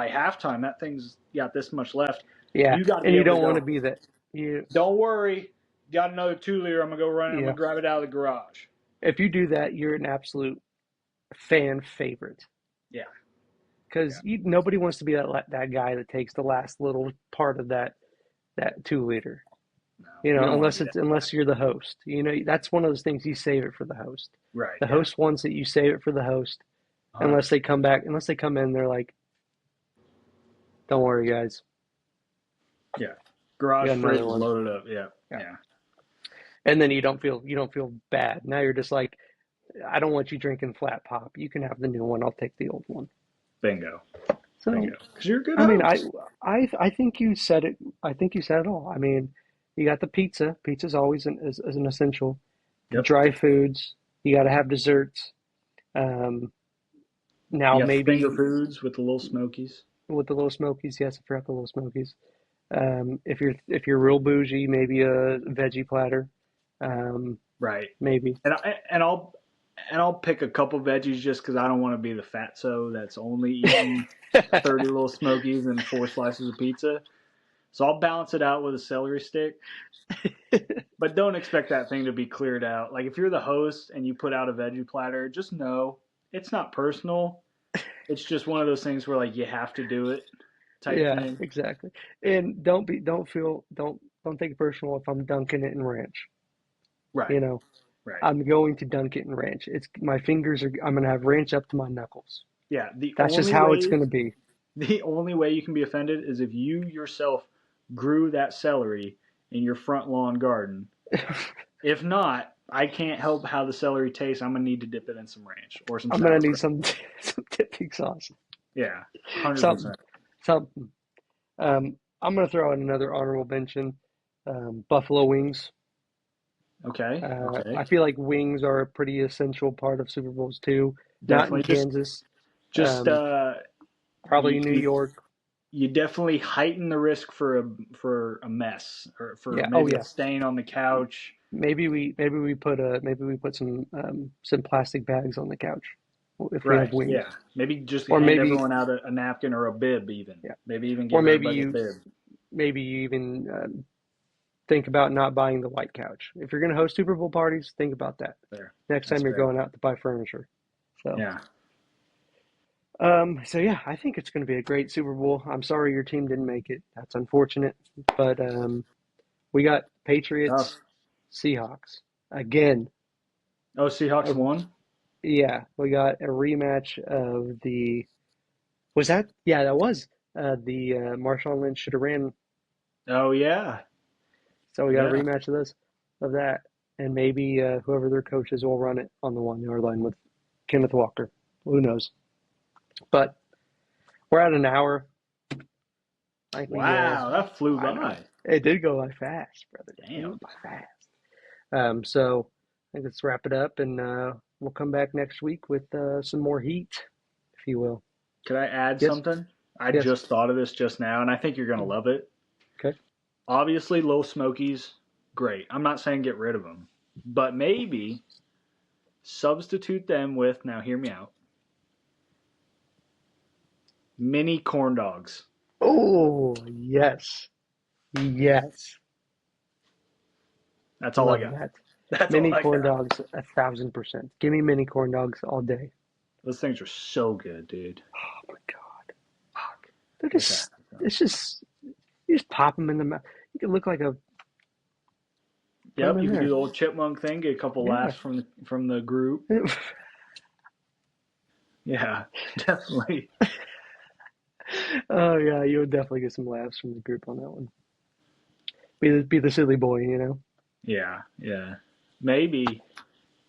halftime, that thing's got this much left. Yeah. You got to And be you able to don't want to go. be that. You Don't worry, got another 2 liter. I'm gonna go run. I'm yeah. gonna grab it out of the garage. If you do that, you're an absolute fan favorite. Yeah, yeah. Because nobody wants to be that guy that takes the last little part of that 2 liter. No, you don't want to be that guy. Unless you're the host. That's one of those things you save it for the host. Right. The Yeah. host wants it, you save it for the host. 100%. Unless they come in, they're like, "Don't worry, guys, Yeah. we Garage got fridge another is one." loaded up. Yeah. Yeah. Yeah. And then you don't feel bad. Now you're just like, I don't want you drinking flat pop. You can have the new one. I'll take the old one. Bingo. So, Bingo. Because you're a good I mean, host. I think you said it. I think you said it all. I mean, you got the pizza. Pizza's always is an essential. The Yep. dry foods. You got to have desserts. Um, Now You got the finger maybe foods with the little smokies. with the little smokies. Yes, I forgot the little smokies. If you're real bougie, maybe a veggie platter. Um, Right. Maybe. And I'll pick a couple veggies just because I don't want to be the fatso that's only eating 30 little smokies and 4 slices of pizza. So I'll balance it out with a celery stick. But don't expect that thing to be cleared out. Like if you're the host and you put out a veggie platter, just know it's not personal. It's just one of those things where like you have to do it type Yeah, thing. exactly. And don't take it personal if I'm dunking it in ranch. Right. You know, Right. I'm going to dunk it in ranch. I'm gonna have ranch up to my knuckles. Yeah. That's just how it's gonna be. The only way you can be offended is if you yourself grew that celery in your front lawn garden. If not, I can't help how the celery tastes. I'm gonna need to dip it in some ranch or some I'm gonna sour need cream. some dipping sauce. Yeah, 100%. Something. Something. I'm gonna throw in another honorable mention. Buffalo wings. Okay. I Okay. feel like wings are a pretty essential part of Super Bowls too. Not in Definitely. Kansas, Just probably you New you York. you definitely heighten the risk for a mess or for Yeah. Oh maybe a yeah. stain on the couch. Maybe we put some plastic bags on the couch if we have Right. wings, Yeah. Maybe just or hand maybe everyone out a napkin or a bib even. yeah, Maybe even or give everybody a bib. maybe you even think about not buying the white couch. If you're going to host Super Bowl parties, think about that There. next That's time you're fair. going out to buy furniture. So, Yeah. so yeah, I think it's going to be a great Super Bowl. I'm sorry your team didn't make it. That's unfortunate, but we got Tough. Patriots, Seahawks again. Oh, Seahawks A, won? yeah, we got a rematch of the. Was that? Yeah, that was the Marshawn Lynch should have ran. Oh yeah. So we got a Yeah. rematch of that, and maybe whoever their coach is will run it on the 1 yard line with Kenneth Walker. Who knows? But we're at an hour. I think Wow, that flew I know by. it did go by fast, brother. It flew Damn. by fast. So I think let's wrap it up, and we'll come back next week with some more heat, if you will. Could I add Yes, something? I yes. just thought of this just now, and I think you're gonna love it. Okay. Obviously, low smokies, great. I'm not saying get rid of them, but maybe substitute them with, now hear me out, mini corn dogs. Oh yes, yes. That's all I Love got. that. That's all Mini I corn got. dogs, 1,000%. Give me mini corn dogs all day. Those things are so good, dude. Oh my God. Fuck. They're Wish I had just, some. it's just, you just pop them in the mouth. You can look like a, put them Yep, in you could do there. the old chipmunk thing, get a couple Yeah. laughs from the group. Yeah, definitely. Oh yeah, you would definitely get some laughs from the group on that one. Be the silly boy, you know? Yeah, yeah. Maybe.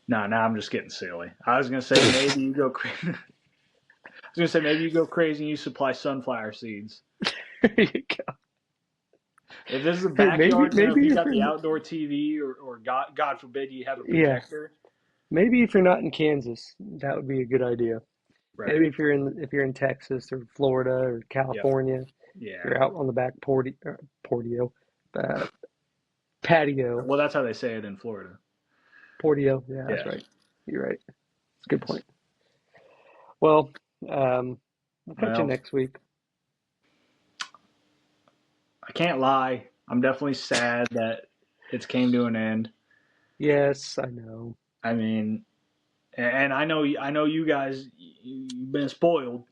No, now I'm just getting silly. I was gonna say maybe you go. I was gonna say maybe you go crazy and you supply sunflower seeds. There you go. If this is a Hey, backyard, maybe if you if got you're, the outdoor TV or God forbid you have a yeah, projector. maybe if you're not in Kansas, that would be a good idea. Right. Maybe if you're in Texas or Florida or Yep. California, Yeah. you're out on the back portio, uh, patio, Well, that's how they say it in Florida. portio. Yeah, that's Yeah. right. You're right. It's a good Yes. point. Well, um, we'll catch you Well, next week. I can't lie. I'm definitely sad that it's came to an end. Yes, I know. I mean, and I know you guys you've been spoiled,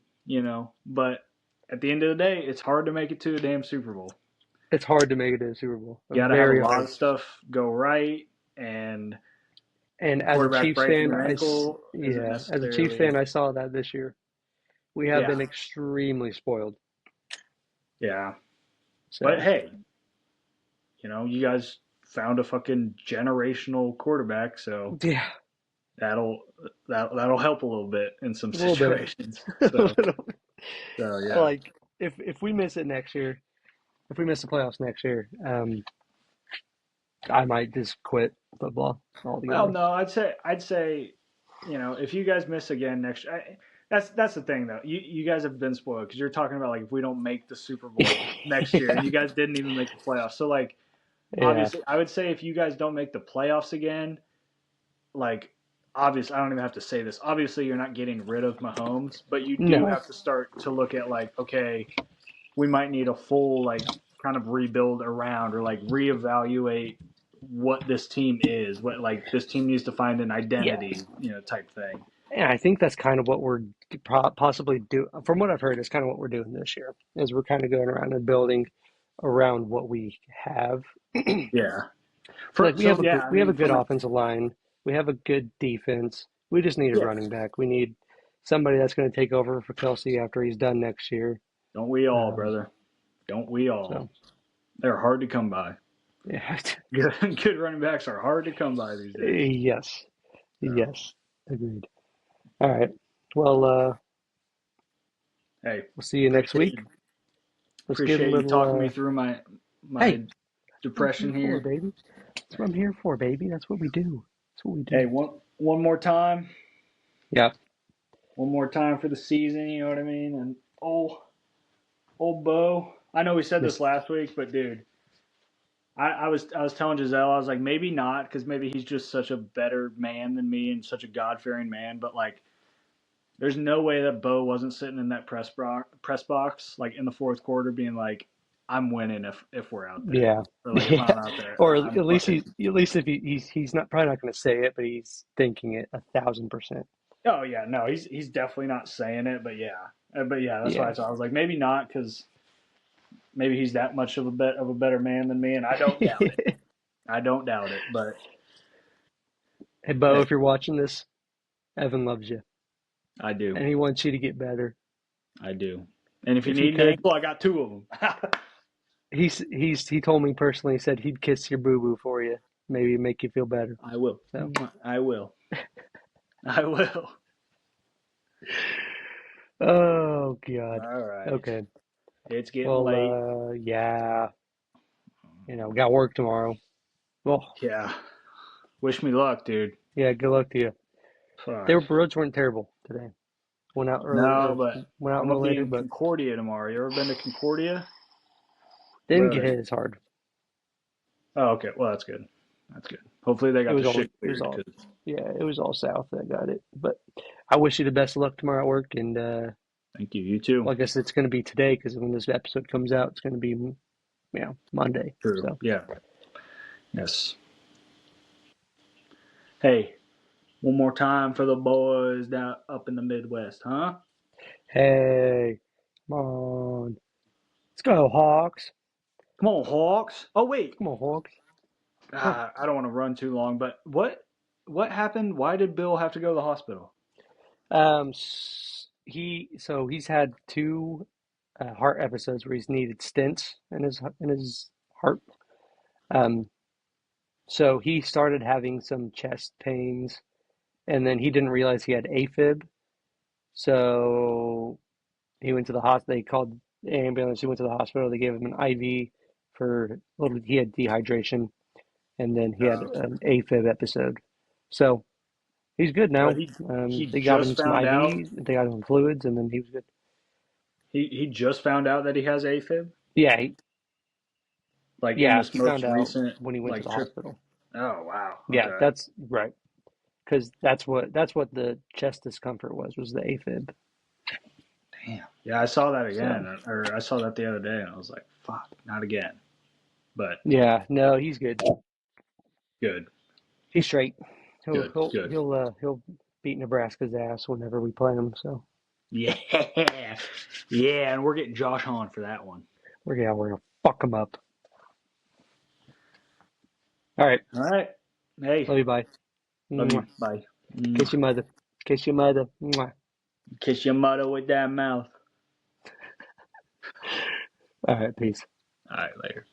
but at the end of the day, it's hard to make it to a damn Super Bowl. It's hard to make it to the Super Bowl. You got to have a Very lot hard. of stuff go right, and And as a quarterback Chiefs breaking fan, your ankle isn't yeah, as a Chiefs necessarily. fan, I saw that this year. We have Yeah, been extremely spoiled. yeah. But So, hey, you guys found a fucking generational quarterback, so yeah, that'll that'll help a little bit in some a little bit. situations. A So little bit. so yeah. Like if we miss it next year, if we miss the playoffs next year, I might just quit football Well, altogether. no, I'd say, if you guys miss again next year, that's the thing though. You guys have been spoiled because you're talking about like if we don't make the Super Bowl next year, and Yeah, you guys didn't even make the playoffs. So like yeah, obviously, I would say if you guys don't make the playoffs again, like obviously, I don't even have to say this. Obviously, you're not getting rid of Mahomes, but you do no, have to start to look at like, okay, we might need a full like kind of rebuild around or like reevaluate what this team is. What like this team needs to find an yeah. identity, type thing. And I think that's kind of what we're possibly do. From what I've heard, it's kind of what we're doing this year, is we're kind of going around and building around what we have. Yeah. Like we have a Yeah, good, I we have a mean good from a offensive line. We have a good defense. We just need a yeah. running back. We need somebody that's going to take over for Kelsey after he's done next year. Don't we all, Um, brother? Don't we all? so They're hard to come by. yeah, Good running backs are hard to come by these days. yes, So yes, agreed. All right. Well, hey, we'll see you next week. appreciate Let's get a you little. talking me through my Hey, That's what I'm here depression for, here. baby. That's what I'm here for, baby. That's what we do. That's what we Hey, do. one more time, Yeah. one more time for the season. You know what I mean? And old Bo. I know we said this Miss. last week, but dude, I was telling Giselle, I was like, maybe not, because maybe he's just such a better man than me and such a God fearing man. But like, there's no way that Bo wasn't sitting in that press box like in the fourth quarter, being like, "I'm winning if we're out there, Yeah. or like if Yeah. I'm out there, Or I'm fucking." at least if he's not probably not going to say it, but he's thinking it 1,000%. Oh yeah, no, he's definitely not saying it, but yeah, that's why Yeah. I thought I was like, maybe not, because maybe he's that much of a better man than me, and I don't doubt it. I don't doubt it, but Hey, Bo, hey, if you're watching this, Evan loves you, I do, and he wants you to get better. I do. And if you If he need an could, ankle, I got two of them. he told me personally, he said he'd kiss your boo boo for you, maybe make you feel better. I will. So, I will. I will. oh God. All right. Okay. It's getting Well, late. yeah, got work tomorrow. Well, Yeah. Wish me luck, dude. yeah, good luck to you. Fuck. Roads weren't terrible today. Went out early No, or but went out a I'm gonna little be later, in but Concordia tomorrow. You ever been to Concordia? didn't get Brother. hit as hard. Oh, okay. Well, that's good. That's good. Hopefully they got the shit It was cleared. all, Cause yeah, it was all south that got it. But I wish you the best of luck tomorrow at work. And thank you. You too. well, I guess it's going to be today because when this episode comes out, it's going to be Monday. True. So Yeah. Yes. Hey, one more time for the boys down up in the Midwest, huh? hey, come on, let's go Hawks. Come on, Hawks. Oh wait. Come on Hawks. Huh. I don't want to run too long, but what happened? Why did Bill have to go to the hospital? He's had two heart episodes where he's needed stents in his heart. Um, so he started having some chest pains, and then he didn't realize he had AFib. So he went to the hospital. They called the ambulance. He went to the hospital. They gave him an IV for little. He had dehydration, and then he had Okay. an AFib episode. So he's good But now. he They got just him some found out. IVs. They got him fluids, and then he was good. He just found out that he has AFib, Yeah, like in yeah. this He found most out recent when he went to like the trip. hospital. Oh wow. Yeah, Okay. that's right. Because that's what the chest discomfort was the AFib. Damn. Yeah, I saw that So again, or I saw that the other day, and I was like, "Fuck, not again." But yeah, no, he's good. good, He's straight. good, good. He'll beat Nebraska's ass whenever we play him. So Yeah, yeah, and we're getting Josh on for that one. we're gonna fuck him up. All right, All right. Hey, love you. Bye. love Mwah. you. Bye. Kiss your mother. Kiss your mother. Mwah. Kiss your mother with that mouth. All right, peace. All right, later.